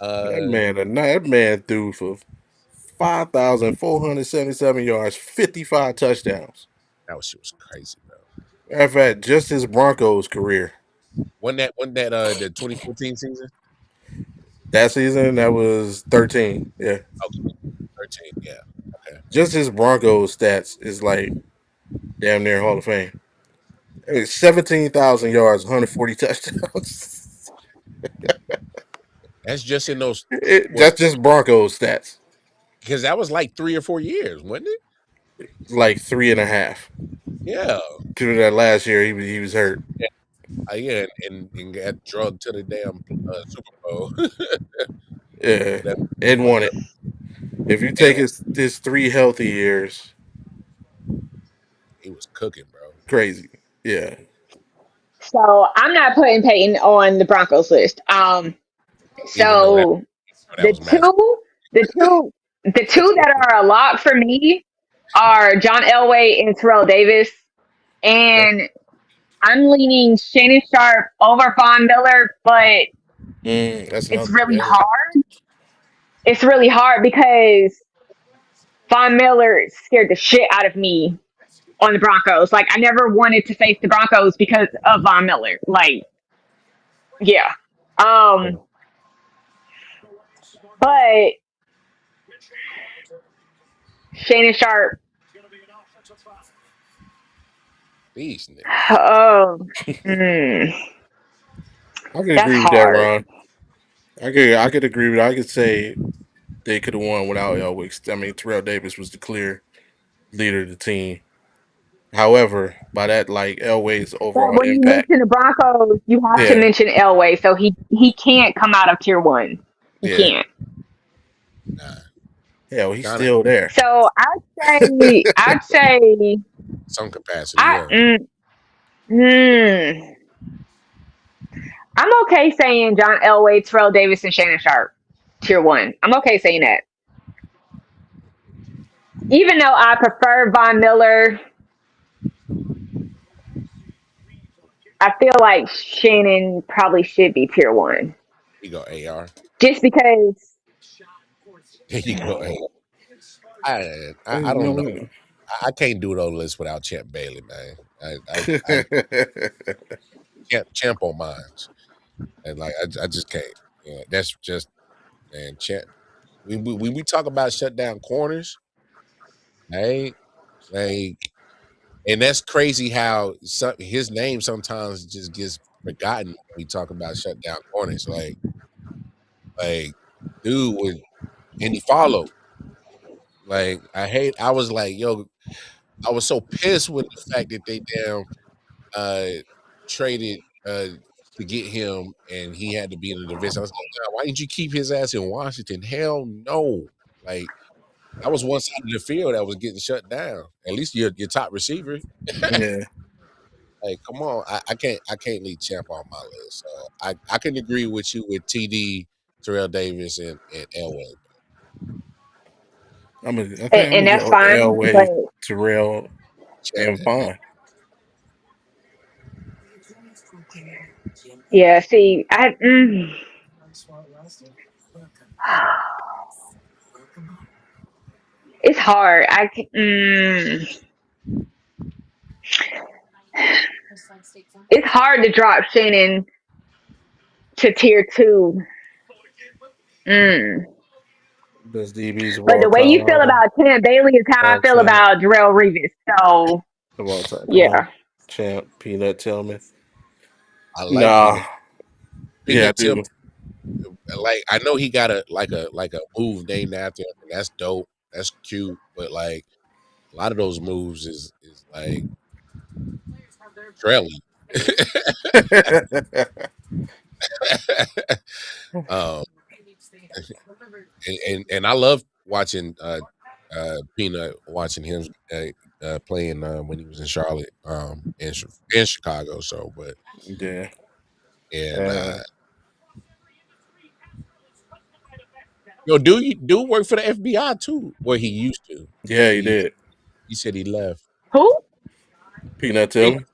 that man threw for 5,477 yards, 55 touchdowns. That shit was crazy, bro. Matter of fact, just his Broncos career. Wasn't that the 2014 season? That season, that was 13. Yeah. Okay. 13, yeah. Okay. Just his Broncos stats is like damn near Hall of Fame. 17,000 yards, 140 touchdowns. That's just in those That's just Broncos stats. because that was like 3 or 4 years, wasn't it? Like 3.5. Yeah. To that last year, he was hurt. Yeah, and got drugged to the damn Super Bowl. Yeah, and won it. If you take his 3 healthy years, he was cooking, bro. crazy. Yeah. So I'm not putting Peyton on the Broncos list. Even though that So the was magic. the two that are a lock for me are John Elway and Terrell Davis, and I'm leaning Shannon Sharp over Von Miller, but it's really hard. It's really hard because Von Miller scared the shit out of me on the Broncos. Like I never wanted to face the Broncos because of Von Miller. Like, yeah. But Shannon Sharp. These niggas. Oh, I can that's agree with that, hard. Ron. I could agree with. I could say they could have won without Elway. I mean, Terrell Davis was the clear leader of the team. However, by that, like Elway's But overall when you impact. mention the Broncos, you have to Yeah. mention Elway, so he can't come out of tier one. He Yeah. can't. Nah. Yeah, he's Kinda. still there. So I'd say Some capacity, I'm okay saying John Elway, Terrell Davis, and Shannon Sharp, tier one. I'm okay saying that. Even though I prefer Von Miller, I feel like Shannon probably should be tier one. You go AR. Just because. You go AR. I don't know. I can't do those lists without Champ Bailey, man. Champ on mine, and like I just can't. Yeah, that's just and Champ. When we talk about shutdown corners, right? Like, and that's crazy how his name sometimes just gets forgotten when we talk about shut down corners. Like dude would, and he followed. Like I was like, yo, I was so pissed with the fact that they damn traded to get him and he had to be in the division. I was like, God, why didn't you keep his ass in Washington? Hell no. Like that was one side of the field that was getting shut down. At least your top receiver. Yeah, Like, come on. I can't leave Champ on my list. So I can agree with you with TD, Terrell Davis, and Elway. I think I'm And gonna that's go fine. But Elway, Terrell, Champ and Vaughn. yeah, see, it's hard. It's hard to drop Shannon to tier two. Mm. Best DBs But the way you feel about Tim Bailey is how I all feel time, about Jarrell Reeves. So of all time. Come on, yeah, Champ, Peanut Tillman. I like Nah, yeah, I Peanut do. Tim. Like I know he got a move named after him, and that's dope. That's cute. But like a lot of those moves is like trailing. um, and I love watching Peanut, watching him playing when he was in Charlotte, in Chicago. So, but Yeah, and uh, yo, do work for the FBI too? Well, he used to. yeah, he He did. he said he left. who? Peanut Peanut Tillman.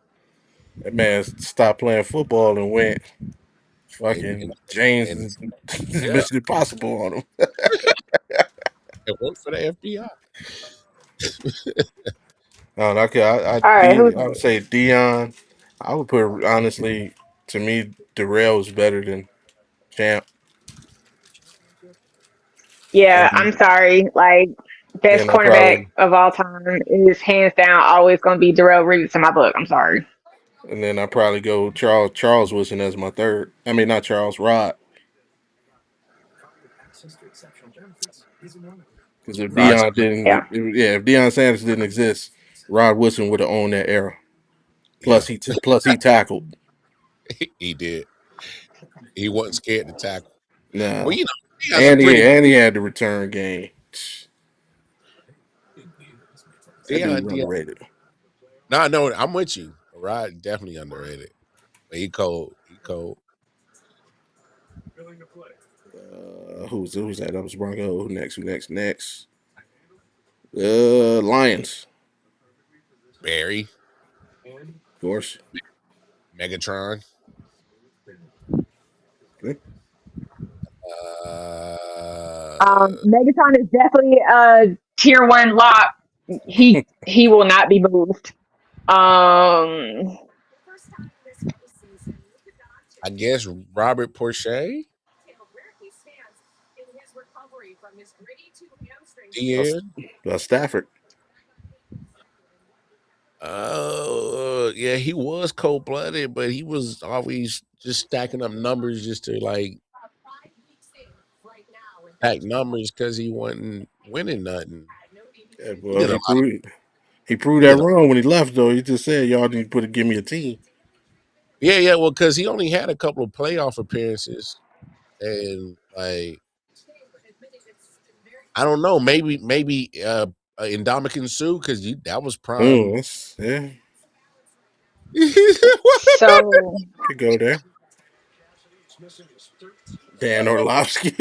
That man stopped playing football and went and fucking and, and James yeah, Mission Impossible on him. it worked for the FBI. Okay, All right, who's I would say Dion. I would put honestly, to me, Darrell is better than Champ, yeah, I'm and sorry. Like best then I cornerback probably of all time is hands down always gonna be Jarrell Reeves in my book. I'm sorry. go Charles Wilson as my third. I mean, not Charles Rod, because if Rod Dion Smith, didn't, Yeah. yeah, if Deion Sanders didn't exist, Rod Wilson would have owned that era. yeah, Plus he tackled. he did. He wasn't scared to tackle. Well, Nah, he has a pretty and he had the return game. That dude Dion. underrated. No, no, I'm with you. Rod definitely underrated. But he cold. He cold. Who's that? That was Bronco. Who next? Who next? Next. Lions, Barry, of course. Megatron. Okay. Uh, Megatron is definitely a tier one lock. He will not be moved. Um, I guess Robert Porcher. That's, DN. that's Stafford. Yeah, he was cold blooded, but he was always just stacking up numbers just to like stack numbers because he wasn't winning nothing. Yeah, He well, did a lot. he proved He that did a wrong when he left. Though he just said y'all need to give me a team. Yeah, yeah. Well, because he only had a couple of playoff appearances, and like I don't know, maybe Indomitian Sue because that was prime. That's yeah. so Could go there. Dan Orlovsky.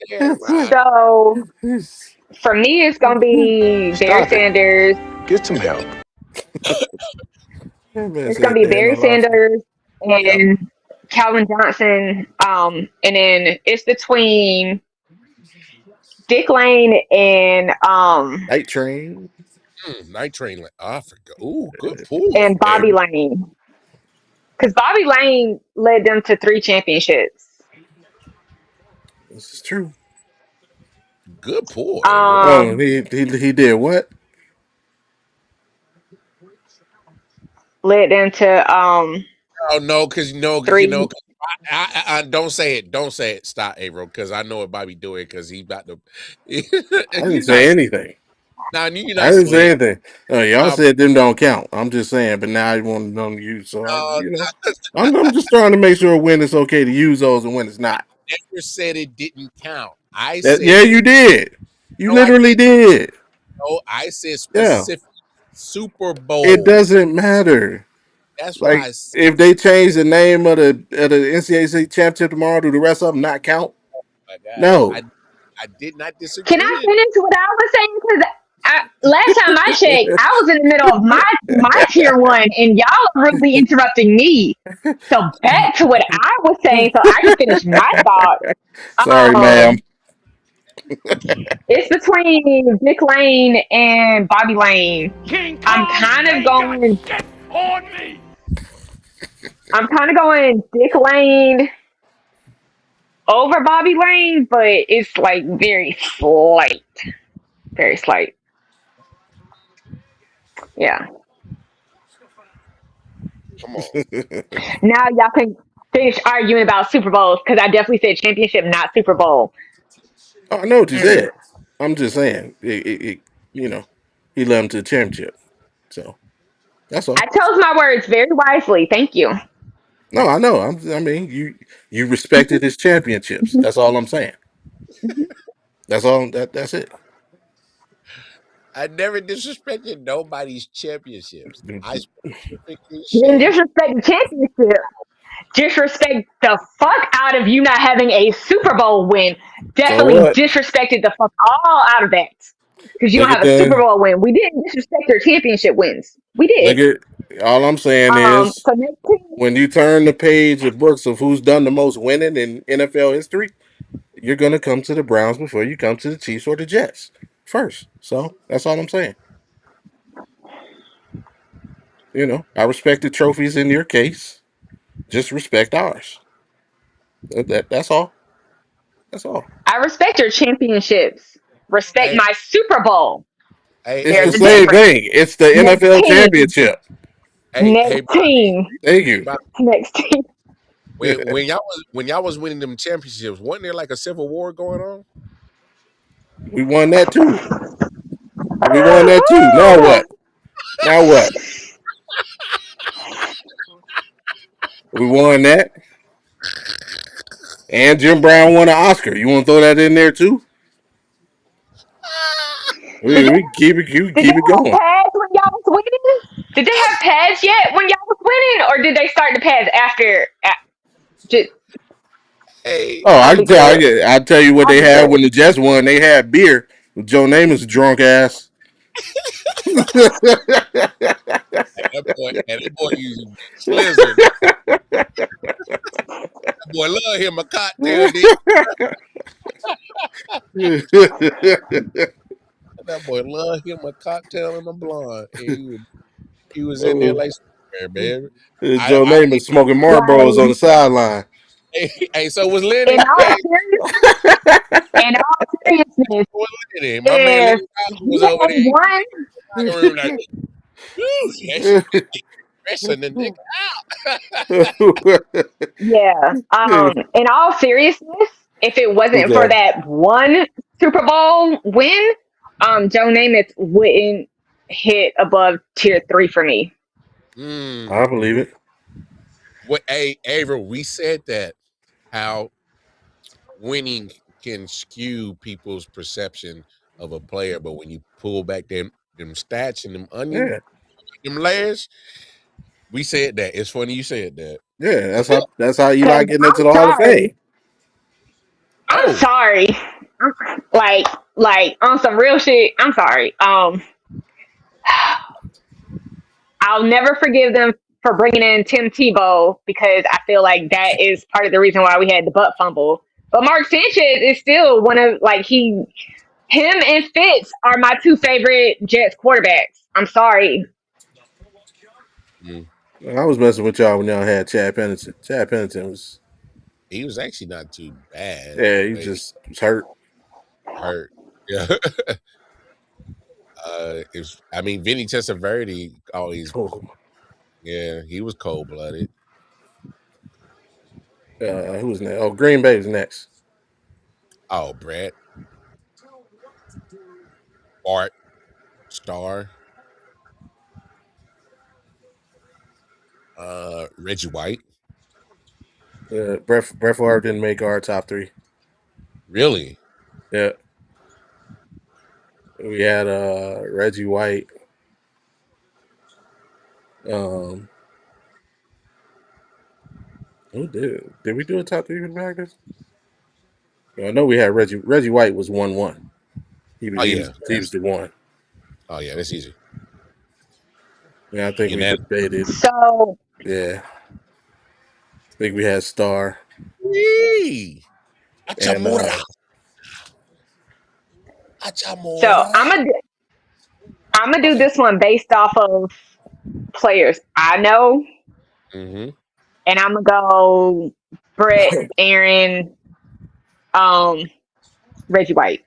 Yeah, right. so for me, it's gonna be Barry Stop it. Sanders. Get some help. That man It's gonna said be Dan Barry Orlovsky. Sanders Yep. and Calvin Johnson. And then it's between Dick Lane Night Train. Night Train. Like, I forgot. Ooh, good pull. and Yeah, Bobby Lane. Because Bobby Lane led them to 3 championships. this is true. Good pull, Edward. Oh, Um, he did what? led them to Oh no, because three. I don't say it. Don't say it. Stop, Avro, because I know what Bobby doing because he's about to. I didn't You're say not. anything. Now you're I not didn't say slick. anything. Y'all Um, said them don't count. I'm just saying, but now you want them to use. So uh, I'm just trying to make sure when it's okay to use those and when it's not. never said it didn't count. I Yeah, said you did. You no. I literally didn't. did. No, I said Yeah. specific Super It Bowl. doesn't matter. That's what Like I said. if they change the name of the NCAA championship tomorrow, do the rest of them not count? My God, No. I did not Can I disagree. finish what I was saying? Because last time I checked, I was in the middle of my tier one, and y'all are really interrupting me. So back to what I was saying, so I can finish my thought. Sorry, ma'am. Um, it's between Dick Lane and Bobby Lane. King I'm Kong kind of ain't got going. shit on me. I'm kind of going Dick Lane over Bobby Lane, but it's like very slight, very slight. Yeah. Come on. Now y'all can finish arguing about Super Bowls because I definitely said championship, not Super Bowl. I know what you Mm. said. I'm just saying, you know, he led him to the championship. So that's I all. chose my words very wisely. Thank you. No, I know. I mean, you respected his championships. That's all I'm saying. That's all. That's it. I never disrespected nobody's championships. I specifically You didn't said, disrespect the championship. Disrespect the fuck out of you not having a Super Bowl win. So Definitely what? disrespected the fuck all out of that. Because you don't Look at have a Super the Bowl win. We didn't disrespect their championship wins. We look did. at. All I'm saying is, So next team, when you turn the page of books of who's done the most winning in NFL history, you're gonna come to the Browns before you come to the Chiefs or the Jets first. So that's all I'm saying. I respect the trophies in your case. Just respect ours. That's all. That's all. I respect your championships. Respect hey, my Super Bowl. hey, It's hey, the There's a same Bobby, difference. thing. It's the Next NFL team. championship. hey, Next Bobby, team. Thank you. Bobby. Next team. When y'all was winning them championships, wasn't there like a civil war going on? We won that too. We won that too. Now what? Now what? We won that. And Jim Brown won an Oscar. You want to throw that in there too? Did We keep it. You Did they keep it have going. pads when y'all was winning? Did they have pads yet when y'all was winning, or did they start the pads after? Just, Hey, Oh, I I'll can be tell. clear. I'll tell you what I'll they be had clear. when the Jets won. They had beer. Joe Namath's drunk ass. that boy using Slizzard. That boy love him a cocktail, dick. That boy love him a cocktail and a blonde. And he was in there Oh, like man. Joe I Namath smoking Marlboros on Like, the sideline. hey, so was Lenny. in all Hey, seriousness, in all seriousness, was Lenny. My man if Lenny Kravitz was over there GA in won, the room like, woo, that's pressing the nigga yeah. In all seriousness, if it wasn't for Okay, that one Super Bowl win, Joe Namath wouldn't hit above tier three for me. I believe it. What? Hey, Averill, we said that how winning can skew people's perception of a player, but when you pull back them stats and them onion Yeah, them layers, we said that. It's funny you said that. yeah. That's how Eli Cause getting I'm into the Hall of Fame. sorry, I'm Oh, sorry. Like on some real shit. I'm sorry. I'll never forgive them for bringing in Tim Tebow because I feel like that is part of the reason why we had the butt fumble. But Mark Sanchez is still one of him and Fitz are my two favorite Jets quarterbacks. I'm sorry. mm, I was messing with y'all when y'all had Chad Pennington. Chad Pennington was, he was actually not too bad, yeah, he but he just was hurt. hurt. Yeah. It's I mean Vinny Testaverde always Oh, Yeah, he was cold blooded. Who was next? Oh, Green Bay was next. Oh, Brett, Bart, Star, Reggie White. Brett Favre didn't make our top three. Really? Yeah, we had Reggie White. Um, who did we do a top three for the Packers? I know we had Reggie White was 1-1. He was Oh he was yeah. he was the one. Oh yeah, that's easy. Yeah, I think And we that debated. So Yeah, I think we had Star and Hachimura. so Hachimura. I'm gonna do this one based off of players I know, Mm-hmm. and I'm gonna go Brett, Aaron, um, Reggie White.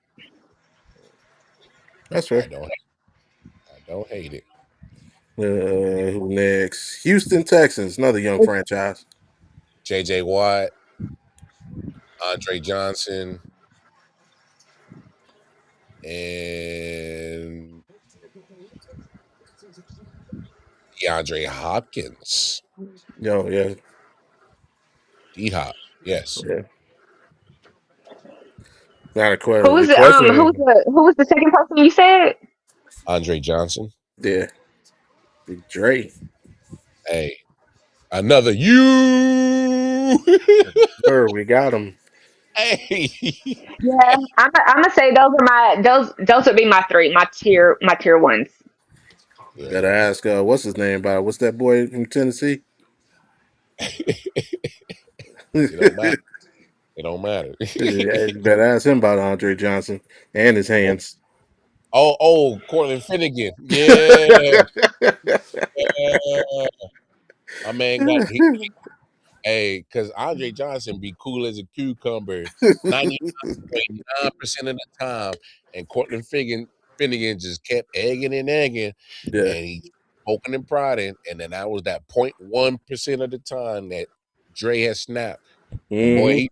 that's I fair. don't hate it. Who next? Houston Texans, another young franchise. JJ Watt, Andre Johnson, and DeAndre Hopkins. Yo, yeah, D Hop. Yes. yeah. Not a question. The Who's question is, who was the second person you said? Andre Johnson. yeah, Big Dre. Hey, another you. Sir, we got him. Hey. Yeah, I'm gonna say those would be my three, my tier ones. Yeah. Gotta ask, what's his name? What's that boy from Tennessee? It don't matter. It don't matter. Yeah, you better ask him about Andre Johnson and his hands. Cortland Finnegan. Yeah. My man got hey, because Andre Johnson be cool as a cucumber 99.9% of the time. And Cortland Finnegan just kept egging and egging. Yeah. And he poking and prodding. And then that was that 0.1% of the time that Dre had snapped. And boy,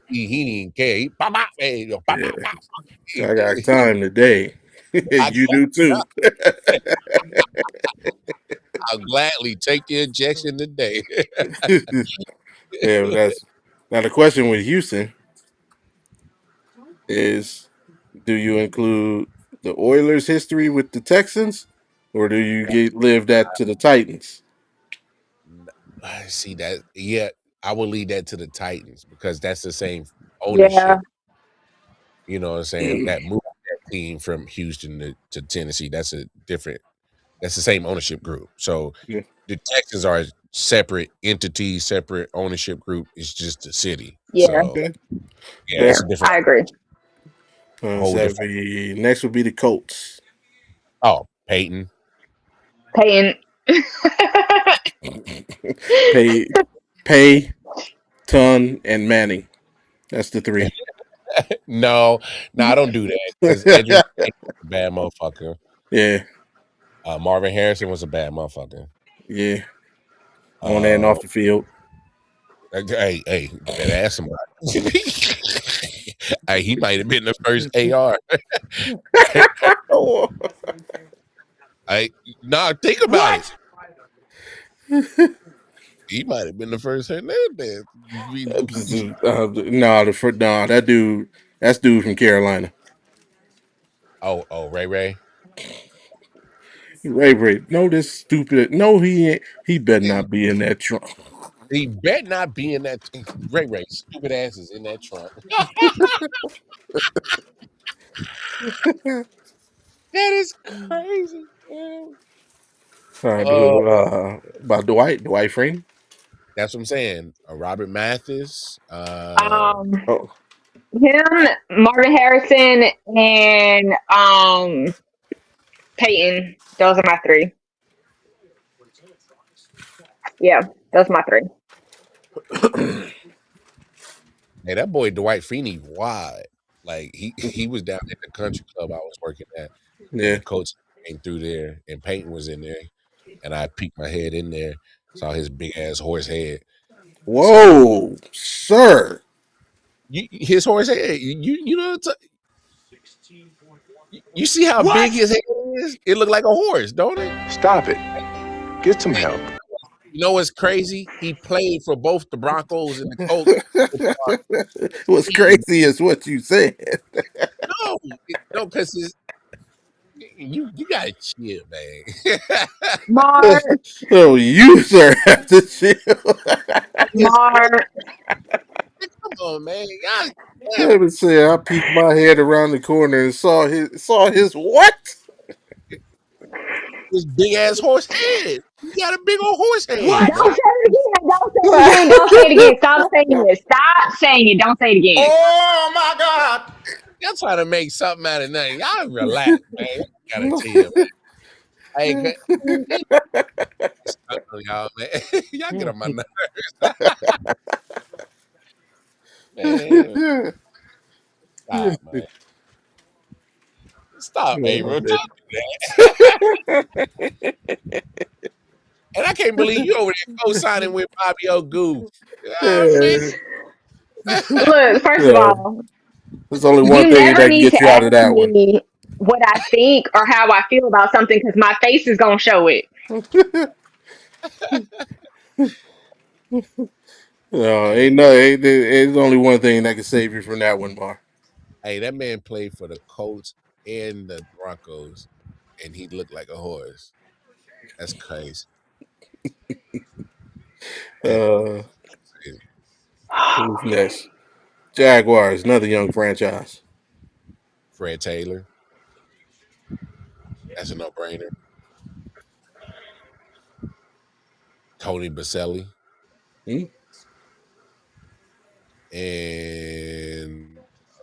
Hmm. he didn't care. He pop, pop, hey, yo, pop, Yeah. pop, pop. I got time today. I You do too. I'll gladly take the injection today. Yeah, but that's now the question with Houston is, do you include the Oilers' history with the Texans, or do you live that to the Titans? I see that. Yeah, I would leave that to the Titans because that's the same Yeah, ownership. You know what I'm saying? That moved that team from Houston to Tennessee. That's the same ownership group. So Yeah. the Texans are a separate entity, separate ownership group. It's just the city. yeah, So Okay. yeah, yeah. that's a different I agree. whole So that'd different be next would be the Colts. Peyton. Paying. Pay, Pay, Ton, and Manning. That's the three. No, I don't do that because Edric was a bad motherfucker. Yeah, Marvin Harrison was a bad motherfucker. yeah. On and Uh, off the field. hey, better ask somebody. Hey, he might have been the first AR. Oh. Think about it. What? He might have been the first man. No, that dude, that's dude from Carolina. Ray. Ray, no, this stupid. No, he ain't. He better not be in that trunk. He bet not be in that. Ray, stupid ass is in that trunk. That is crazy. Man. About Dwight Freeney. That's what I'm saying. Robert Mathis. Um, Oh, him, Marvin Harrison, and Peyton. Those are my three. Yeah, those are my three. Hey, that boy Dwight Freeney wide. Like he was down at the country club I was working at, and yeah. the coach came through there, and Peyton was in there. and I peeked my head in there, saw his big ass horse head. Whoa, sir! His horse head. You know you see how big his head is? It looked like a horse, don't it? Stop it. Get some help. You know what's crazy? He played for both the Broncos and the Colts. What's crazy is what you said. No, because you gotta chill, man. Mark, So you, sir, have to chill. Mark. Come on, man. Y'all, Let me say, I peeked my head around the corner and saw his what? this big ass horse head. He got a big old horse head, Don't man. say it again. Don't say it again. Don't say it again. Stop saying it. Stop saying it. Don't say it again. Oh my God! Y'all trying to make something out of nothing. Y'all relax, man. I gotta chill, man. Hey, y'all, man. Y'all get on my nerves. Man, stop, man. Stop, Abram. Don't do that. And I can't believe you over there co-signing with Bobby O. Goof. Man. Look, first of Yeah, all, there's only one you thing never that can need get to you out of ask that one. me what I think or how I feel about something because my face is gonna show it. No, ain't no. There's only one thing that can save you from that one, Bar. Hey, that man played for the Colts and the Broncos, and he looked like a horse. That's crazy. That's Uh, crazy. who's next? Jaguars, another young franchise. Fred Taylor. That's a no-brainer. Tony Baselli. Hmm? And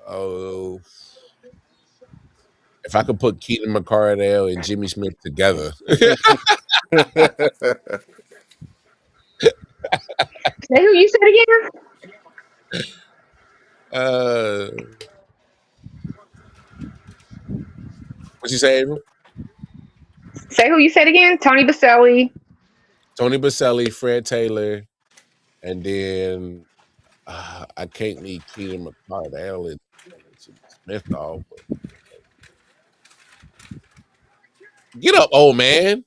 oh, if I could put Keaton McCardell and Jimmy Smith together, Say who you said again? uh, what you say, Abram? Say who you said again? Tony Baselli. Tony Baselli, Fred Taylor, and then I can't leave Keaton McCardell and Jimmy Smith off. But get up, old man.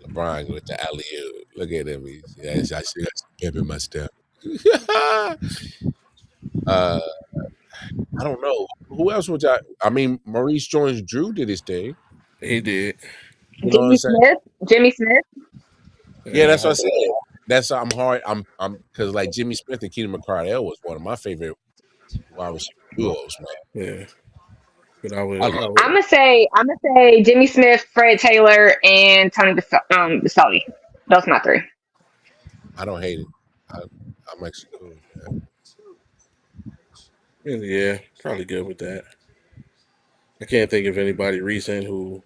LeBron with the alley oop. Look at him. I still got some pep in my step. uh, I don't know. Who else would I mean, Maurice Jones-Drew did his thing. He did. You know what I'm Jimmy saying? Smith. Jimmy Smith. Yeah, that's what I Yeah, said. That's I'm hard. I'm because like Jimmy Smith and Keaton McCardell was one of my favorite wide receiver duos, man. yeah. But I I would. love. I'm gonna say Jimmy Smith, Fred Taylor, and Tony Baselli. Those are my three. I don't hate it. I'm actually cool with that. Yeah, probably good with that. I can't think of anybody recent who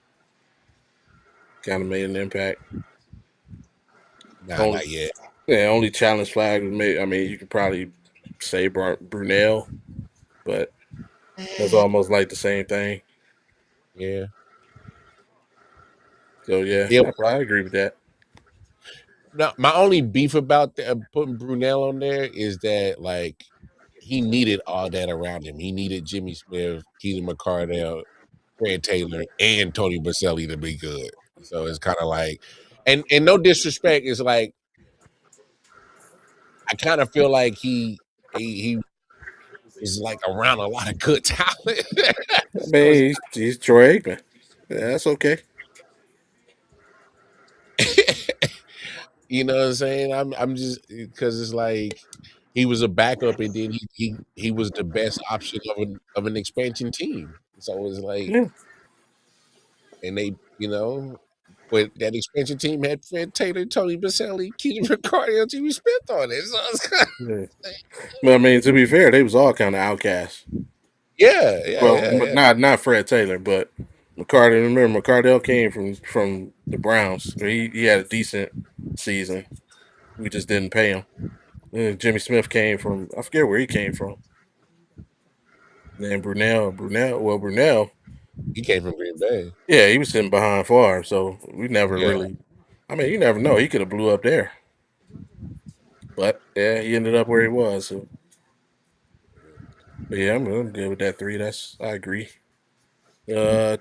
kind of made an impact. Nah, Only, not yet. yeah, only challenge flag was made. I mean, you could probably say Brunel, but that's almost like the same thing. Yeah. So yeah, Yeah. I probably agree with that. No, my only beef about putting Brunel on there is that like he needed all that around him. He needed Jimmy Smith, Keaton McCardell, Fred Taylor, and Tony Baselli to be good. So it's kind of like, and no disrespect, it's like I kind of feel like he was like around a lot of good talent. I So mean, he's Troy Aikman. Yeah, that's okay. you know what I'm saying? I'm just because it's like he was a backup and then he was the best option of an expansion team. So it's like Yeah, and they but that expansion team had Fred Taylor, Tony Baselli, Keaton McCarty, and Jimmy Smith on it. So it's kind of yeah. like, But I mean, to be fair, they was all kind of outcasts. yeah, yeah, Well, yeah, yeah. not Fred Taylor, but McCarty. Remember, McCardell came from the Browns. He had a decent season. We just didn't pay him. And Jimmy Smith came from I forget where he came from. And then Brunel. Well, Brunel. He came from Green Bay. Yeah, he was sitting behind Favre, so we never Yeah. really. I mean, you never know. He could have blew up there, but yeah, he ended up where he was. So, but yeah, I'm good with that 3. I agree.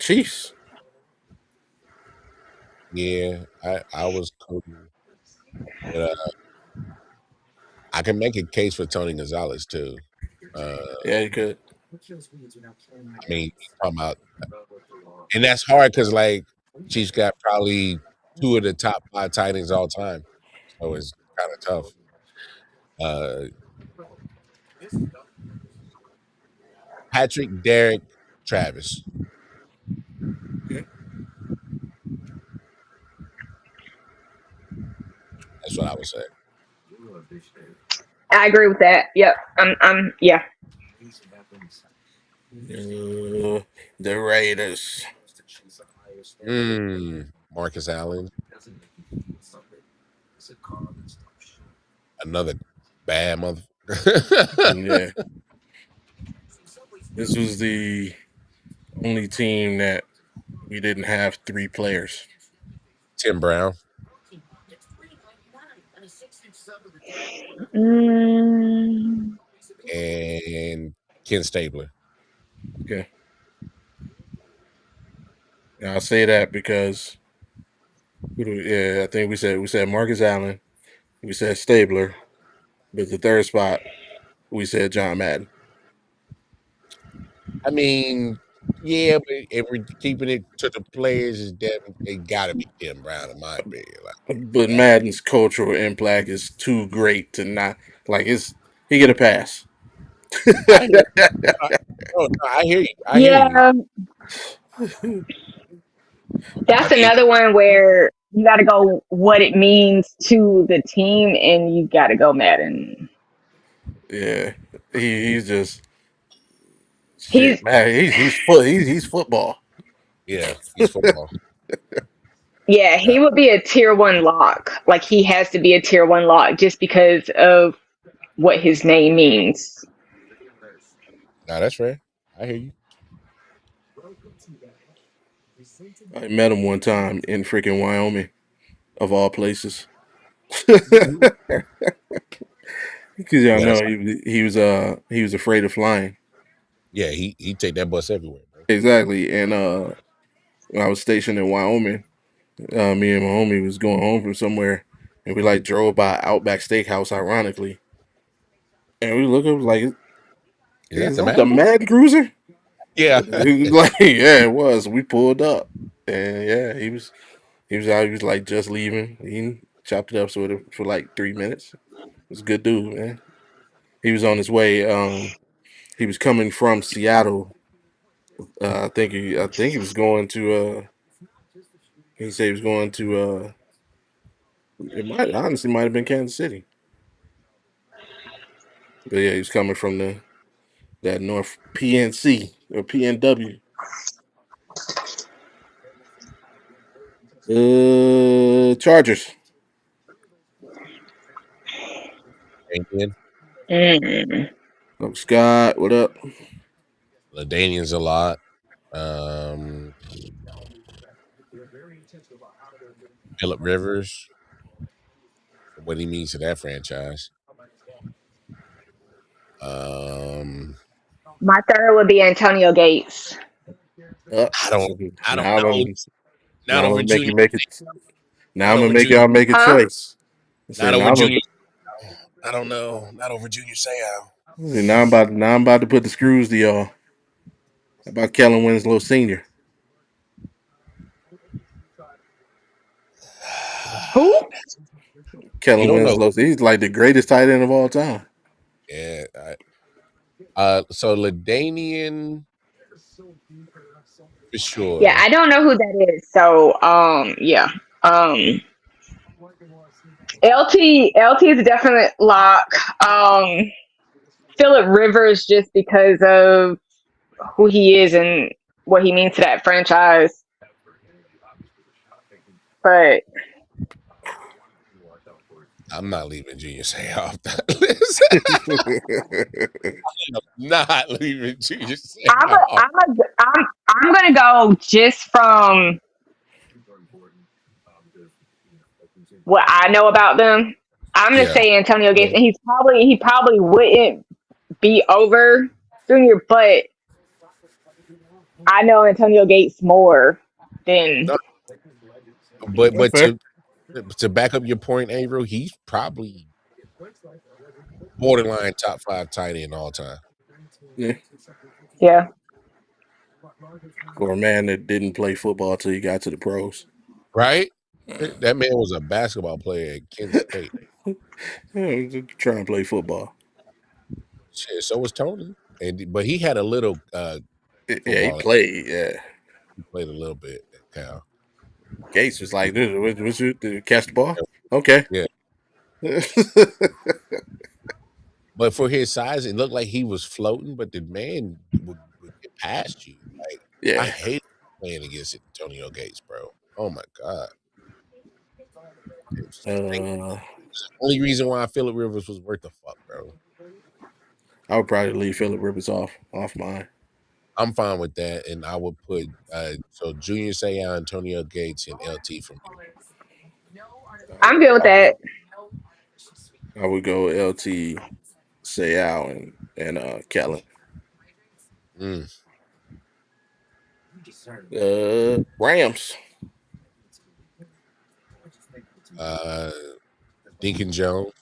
Chiefs. Yeah, I was cool, but I can make a case for Tony Gonzalez too. Uh, Yeah, you could. I mean, you talking about, and that's hard because like Chiefs got probably 2 of the top 5 tight ends all time, so it's kind of tough. Uh, Patrick, Derek, Travis. That's what I would say. I agree with that. Yep. Yeah. The Raiders. Marcus Allen, another bad mother. Yeah, this was the only team that we didn't have 3 players. Tim Brown. Mm, And Ken Stabler. Okay. Now, I'll say that because I think we said Marcus Allen, we said Stabler, but the third spot we said John Madden. I mean, yeah, but if we're keeping it to the players, they got to be Tim Brown, in my opinion. But Madden's cultural impact is too great to not like it's he get a pass. I hear, no, I hear you. I hear you. yeah. That's I mean, another one where you got to go what it means to the team, and you got to go Madden. Yeah, he's just He's shit, man. He's football. yeah, he's football. Yeah, Yeah, he would be a tier 1 lock. Like he has to be a tier 1 lock just because of what his name means. no, that's fair. I hear you. I met him one time in freaking Wyoming, of all places. Because y'all Yeah, know that's he was afraid of flying. yeah. He take that bus everywhere, bro. Exactly. And when I was stationed in Wyoming, me and my homie was going home from somewhere, and we like drove by Outback Steakhouse, ironically, and we look up like, Is that is the that the Madden? Mad Cruiser? Yeah. He was like, yeah, it was. We pulled up, and yeah, he was out. He was like just leaving. He chopped it up for like 3 minutes. It was a good dude, man. He was on his way. He was coming from Seattle. I think he was going to. He said he was going to. It might honestly might have been Kansas City, but yeah, he was coming from that North PNC or PNW. Chargers. Damien. Mm. Oh, Scott, what up? LaDainian's a lot. Um, Phillip Rivers, for what he means to that franchise. Um, My third would be Antonio Gates. I don't, I don't Now know. Not I'm over gonna make Junior. you make it. Now Not I'm gonna over make Junior. y'all make a Huh? choice. Not Say over now Junior. I don't know. Not over Junior Seau. I'm about to put the screws to y'all. How about Kellen Winslow Sr.? Who? You Kellen don't know. Winslow, he's like the greatest tight end of all time. Yeah. So LaDainian for Yeah, sure. I don't know who that is. So, yeah. Um, LT is a definite lock. Philip Rivers just because of who he is and what he means to that franchise. But I'm not leaving Junior Seau off that list. I'm not leaving Junior I'm a Seau. I'm a I'm gonna go just from what I know about them. I'm gonna Yeah. say Antonio Gates, Yeah. and he probably wouldn't be over Junior, but I know Antonio Gates more than No, but Fair. to back up your point, Averill, he's probably borderline top 5 tight end all time. Yeah. yeah. For a man that didn't play football till he got to the pros. Right? That man was a basketball player at Kent State. Yeah, just trying to play football. Shit, so was Tony. But he had a little Yeah, he football. played. Yeah. He played a little bit at Cal. Gates was like, "Dude, what you did you catch the ball? Okay." Yeah. Yeah. But for his size, it looked like he was floating, but the man would get past you. Like, I hate playing against Antonio Gates, bro. Oh my God. It was Uh, the only reason why Phillip Rivers was worth the fuck, bro. I would probably leave Phillip Rivers off mine. I'm fine with that, and I would put so Junior Seau, Antonio Gates, and LT for me. I'm good with that. I would go LT, Seau, and Kellen. Mm. Rams. Deacon Jones,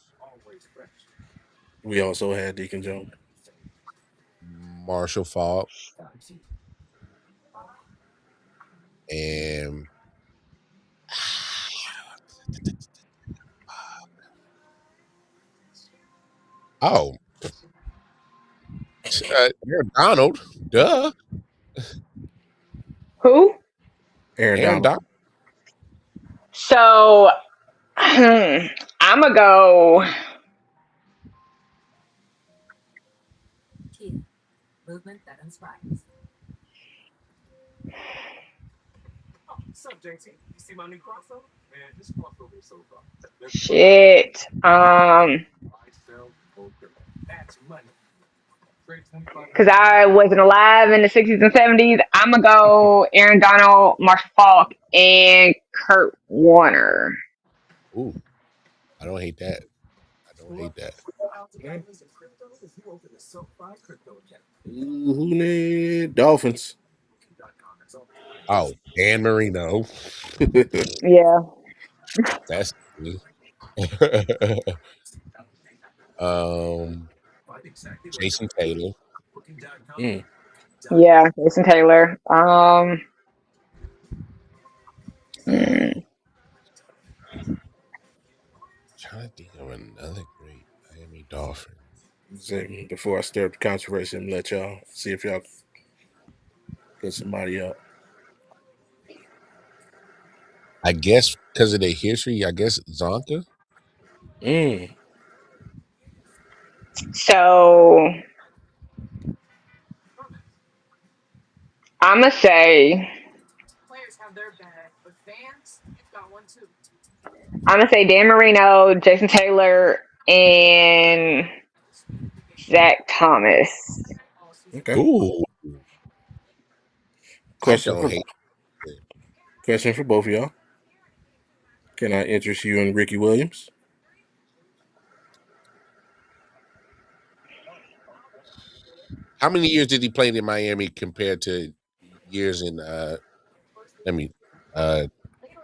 We also had Deacon Jones. Marshall Falk, and oh, Aaron Donald, duh, Who? Aaron Aaron Donald. Donald. So I'm gonna go. Shit. Because I wasn't alive in the 60s and 70s. I'm gonna go Aaron Donald, Marshall Falk, and Kurt Warner. Ooh, I don't hate that. I don't hate that. Who need Dolphins? Oh, Dan Marino. Yeah. That's me. um, Jason Taylor. Mm. Yeah, Jason Taylor. Mm, Trying to think of another great Miami Dolphin. Before I stir up the controversy, and let y'all see if y'all get somebody up. I guess because of their history, I guess Zonka. Mm. so I'm gonna say Dan Marino, Jason Taylor, and Zach Thomas. Okay. Ooh, I Question don't for hate it. question for both of y'all. Can I interest you in Ricky Williams? How many years did he play in Miami compared to years in let me uh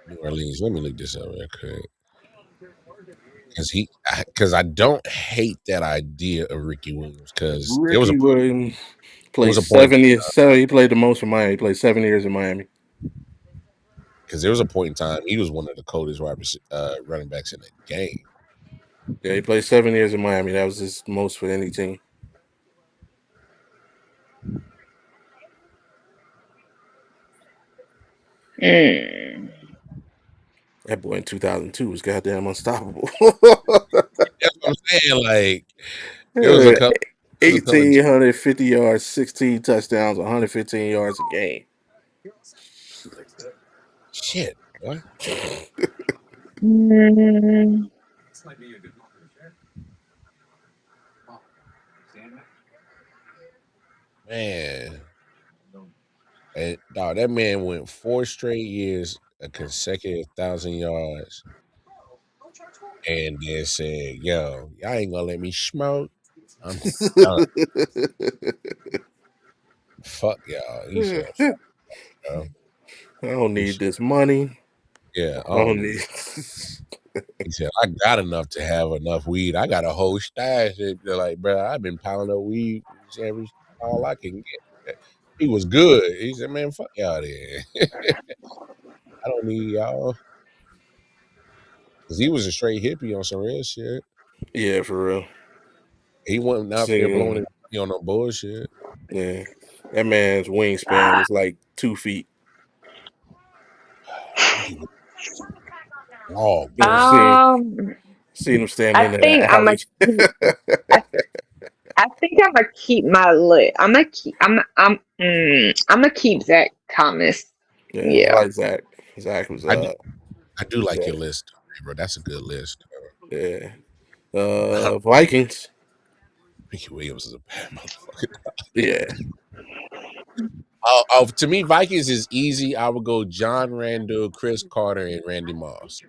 New Orleans? Let me look this up real quick. Because I don't hate that idea of Ricky Williams. Because Ricky Williams there played was a point 7 years. So he played the most for Miami. He played 7 years in Miami. because there was a point in time he was one of the coldest running backs in the game. Yeah, he played 7 years in Miami. That was his most for any team. Mm. That boy in 2002 was goddamn unstoppable. That's what I'm saying. Like there was a couple. There was a couple. 1,850 yards, 16 touchdowns, 115 yards a game. Shit, what? Mm. Man. And dog, that man went 4 straight years a consecutive 1,000 yards, and then said, "Yo, y'all ain't gonna let me smoke. I'm done. Fuck y'all." He said, "Fuck y'all." I don't He need said, this money. "Yeah, I I don't don't need." need. He said, "I got enough to have enough weed. I got a whole stash." They're like, "Bro, I've been pounding up weed every all I can get." He was good. He said, "Man, fuck y'all there. I don't need y'all." Cause he was a straight hippie on some real shit. Yeah, for real. He wasn't out there blowing Seeing, his money on no bullshit. yeah, that man's wingspan was like 2 feet. He was long, Yeah, man. seen him standing I in think that I'm gonna alley. keep. I, I think I'm gonna keep my list. I'm gonna keep. I'm gonna keep Zach Thomas. Yeah, I Yeah. like Zach. Zach was I do, I do like yeah, your list, bro. That's a good list. yeah. Hunter Vikings. Mickey Williams is a bad motherfucker. Yeah. To me, Vikings is easy. I would go John Randall, Chris Carter, and Randy Moss.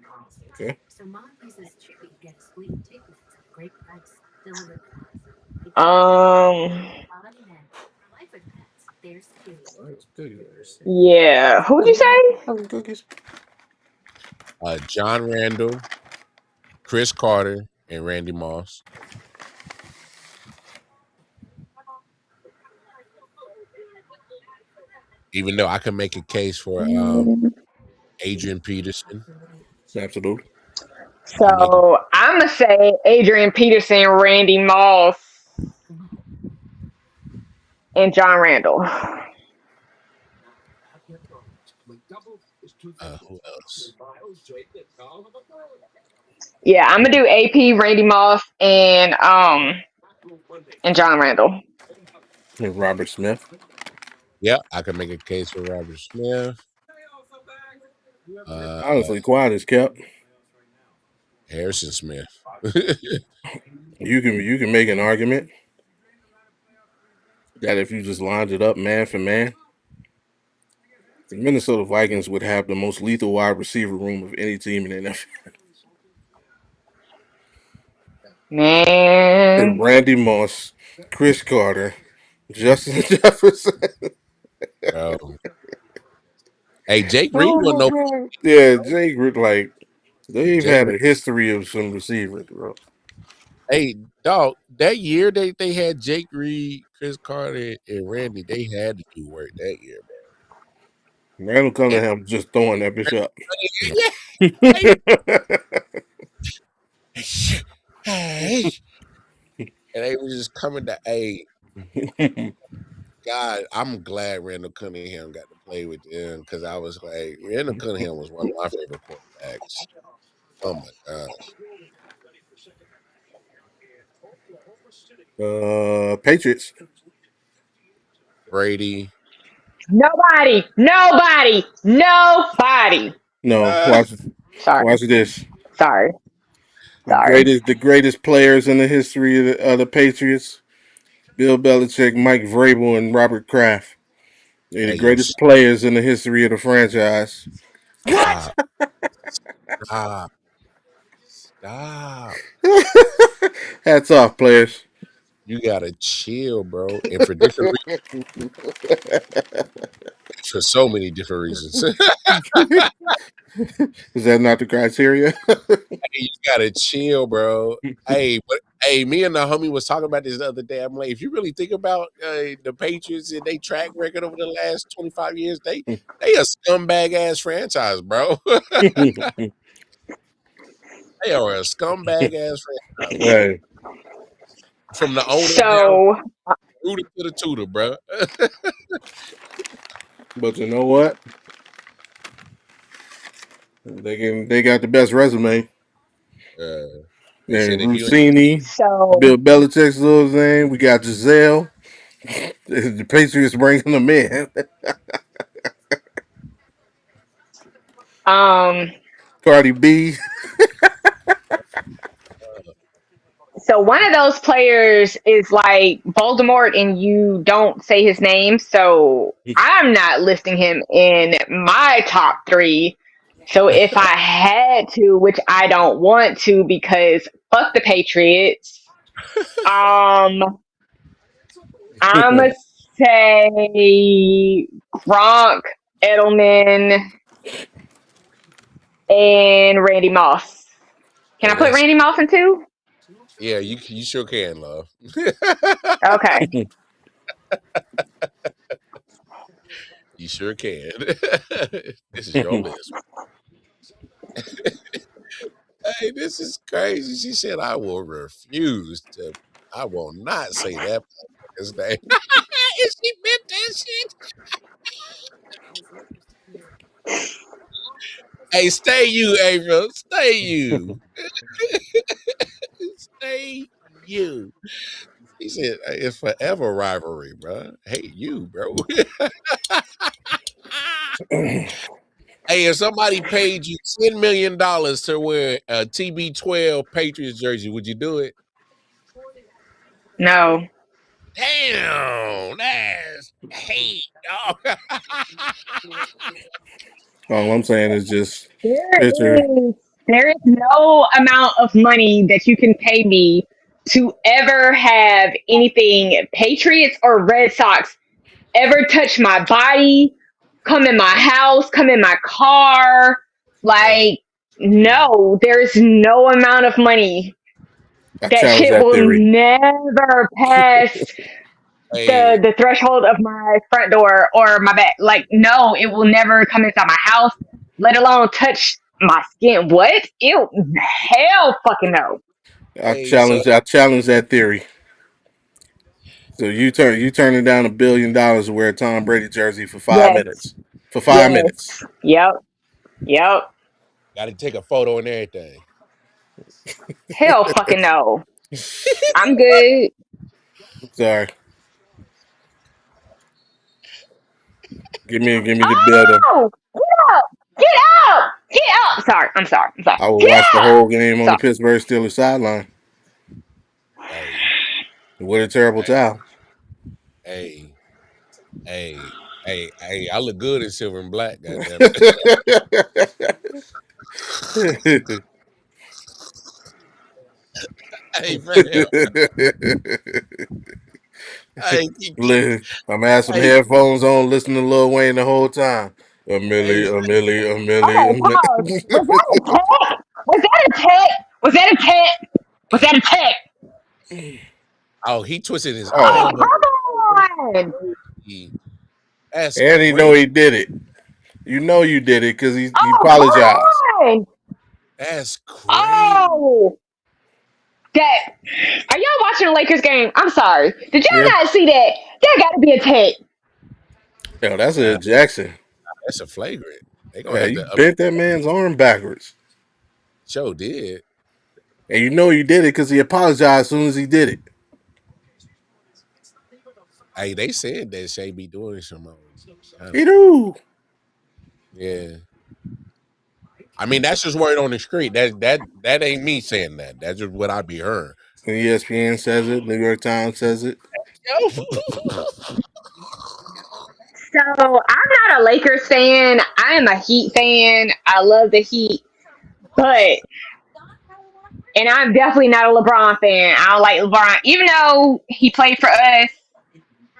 Okay. Um. Yeah. Who'd you say? Cookies. John Randall, Chris Carter, and Randy Moss. Even though I can make a case for Adrian Peterson. Absolutely. I make it. So I'm gonna say Adrian Peterson, Randy Moss, and John Randall. Who else? Yeah, I'm gonna do AP, Randy Moss, and John Randall. And Robert Smith. Yeah, I can make a case for Robert Smith. Honestly, quiet as kept. Harrison Smith. You can make an argument that if you just lined it up man for man, the Minnesota Vikings would have the most lethal wide receiver room of any team in the NFL. And Man. Randy Moss, Chris Carter, Justin Jefferson. Bro. Hey, Jake Reed Oh wasn't my no god. Yeah, Jake, like they've Jake. had a history of some receivers, bro. Hey, dog, that year they had Jake Reed, Chris Carter, and Randy, they had to do work that year, bro. Randall And Cunningham just throwing that bitch up. yeah, hey, hey, and they was just coming to God, I'm glad Randall Cunningham got to play with them because I was like, Randall Cunningham was one of my favorite quarterbacks. Oh my gosh. Patriots. Brady. Nobody. Nobody. Nobody. No, Uh, Sorry. watch this. Sorry. The Sorry. greatest players in the history of the Patriots. Bill Belichick, Mike Vrabel, and Robert Kraft. They're the hey, yo, greatest players in the history of the franchise. What? stop. Stop. Stop. Hats off, players. You gotta chill, bro. And for different for so many different reasons. Is that not the criteria? You gotta chill, bro. Hey, but hey, me and the homie was talking about this the other day. I'm like, if you really think about the Patriots and they track record over the last 25 years, they a scumbag ass franchise, bro. They are a scumbag ass franchise, bro. Hey, From the owner down So, rooter to the tutor, bro. but you know what? They got the best resume. They said And if you Rossini, so, Bill Belichick's little name. We got Giselle. The Patriots bringing them in. um, Cardi B. So one of those players is like Voldemort, and you don't say his name. So I'm not listing him in my top three. So if I had to, which I don't want to, because fuck the Patriots, I'm gonna say Gronk, Edelman, and Randy Moss. Can Hey, I put that's Randy Moss in two? yeah. You sure can, love. Okay. You sure can. This is your list. Hey, this is crazy. She said, "I will refuse to. I will not say that motherfucker's name." And she meant that shit. Hey, stay you, April. Stay you. Stay you. He said, "Hey, it's forever rivalry, bro. Hate you, bro." Hey, if somebody paid you $10 million to wear a TB12 Patriots jersey, would you do it? No. Damn, that's hate, dog. All I'm saying is just There picture. is there is no amount of money that you can pay me to ever have anything Patriots or Red Sox ever touch my body, come in my house, come in my car. Hey, Like, no, there's no amount of money. I That challenge shit that will theory. never pass hey, the threshold of my front door or my back. Like, no, it will never come inside my house, let alone touch my skin. What? Ew, hell fucking no. hey, so I challenge that theory. So you turning down $1 billion to wear a Tom Brady jersey for five Yes. minutes. For 5 minutes. Yes. Yep. Yep. got to take a photo and everything. Hell fucking no. I'm good. Sorry. Give me the building. Oh, get up! Get out! Get out! Sorry, I'm sorry. I'm sorry. I will Get watch the out! whole game on the Sorry. Pittsburgh Steelers sideline Hey, with a terrible towel. hey, hey, hey, I look good in silver and black, goddamn it. Hey, fam. Hey, Kiki. I'm having some Hey, headphones on, listening to Lil Wayne the whole time. A hey, milli, a fam. milli, a milli, Okay, a pause. Was milli. that a tech? Was that a tech? Was that a tech? Was that a tech? Oh, he twisted his Oh, arm Oh, up. come on! That's and he know crazy. he did it. You know you did it because he Oh, apologized. come on! That's crazy. Oh, that. Are y'all watching the Lakers game? I'm sorry. Did y'all Yeah. not see that? That got to be a tech. Yo, that's a Nah, ejection. that's a flagrant. They gonna Yeah, have you to up bent that man's arm backwards. show did. And you know you did it because he apologized as soon as he did it. Hey, they said that Shay be doing some kind He of do. yeah. I mean, that's just word on the street. That ain't me saying that. That's just what I be hearing. And ESPN says it. New York Times says it. Yo. So I'm not a Lakers fan. I am a Heat fan. I love the Heat, but and I'm definitely not a LeBron fan. I don't like LeBron, even though he played for us.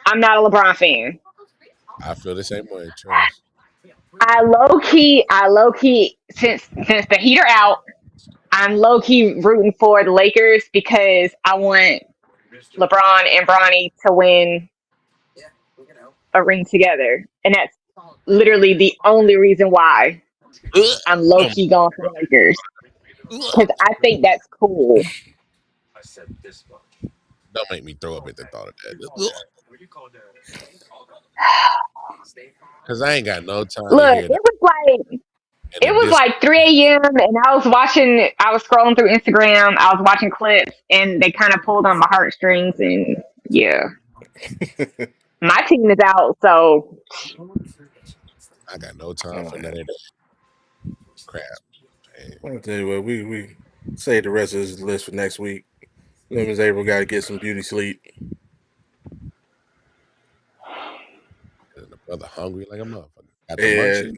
I'm not a LeBron fan. I feel the same way, trust. I low key, since the Heat are out, I'm low key rooting for the Lakers because I want LeBron and Bronny to win a ring together, and that's literally the only reason why I'm low key going for the Lakers because I think that's cool. Don't make me throw up at the thought of that. Cause I ain't got no time to Look, hear that and the it was dis. like 3 a.m. and I was scrolling through Instagram, I was watching clips, and they kind of pulled on my heartstrings, and yeah, my team is out, so I got no time for none of that crap. Man. I'll tell you what, we save the rest of this list for next week. Ms. April got to get some beauty sleep. And the brother hungry like a motherfucker. Got the munchies.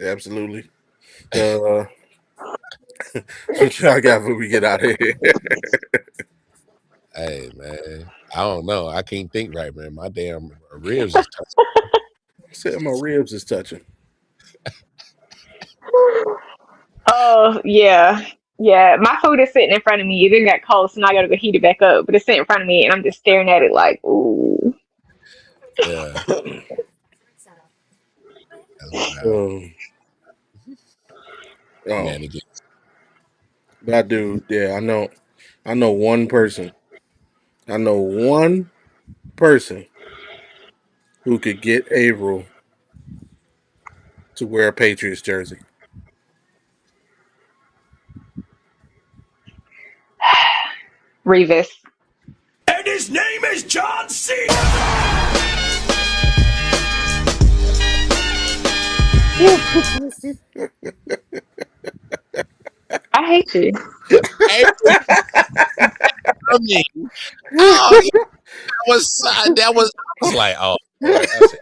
Absolutely. So what y'all got before we get out of here? Hey, man. I don't know. I can't think right, man. My damn ribs is touching. Said my ribs is touching. Oh yeah. Yeah, my food is sitting in front of me. It didn't get cold, so now I gotta go heat it back up. But it's sitting in front of me, and I'm just staring at it like, ooh. Yeah. Man, That dude, yeah, I know one person. I know one person who could get April to wear a Patriots jersey. Revis. And his name is John C. I hate you. I mean, oh, that was like, oh, boy, that's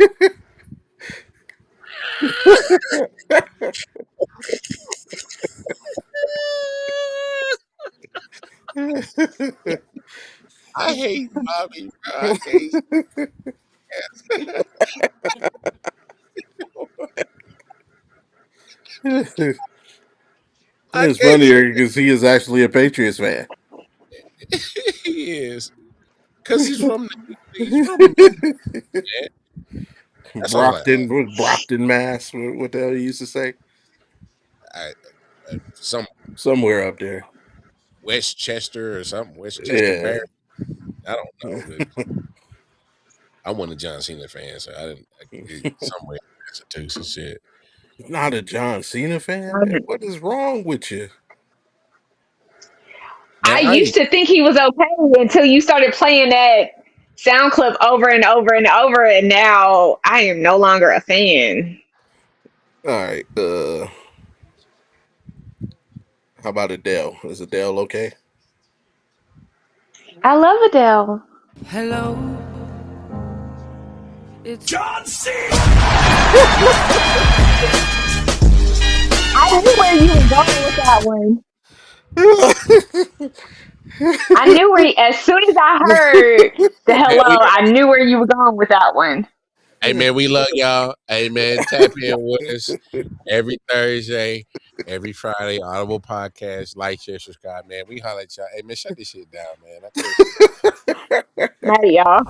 it. I hate Bobby, bro. I can't. It's funnier because he is actually a Patriots fan. He is. Because he's from Brockton, Mass. What the hell he used to say? Somewhere up there. Westchester or something. Westchester Parish. I don't know. But I wasn't a John Cena fan, so I didn't. Somewhere in Massachusetts, shit. Not a John Cena fan? Man, what is wrong with you? I used to think he was okay until you started playing that sound clip over and over and over, and now I am no longer a fan. All right. How about Adele? Is Adele okay? I love Adele. Hello. It's John C. I knew where you were going with that one. I knew as soon as I heard the hello, I knew where you were going with that one. Hey, man, we love y'all. Hey, man, tap in with us every Thursday, every Friday, Audible Podcast. Like, share, subscribe, man. We holler at y'all. Hey, man, shut this shit down, man. Night, y'all.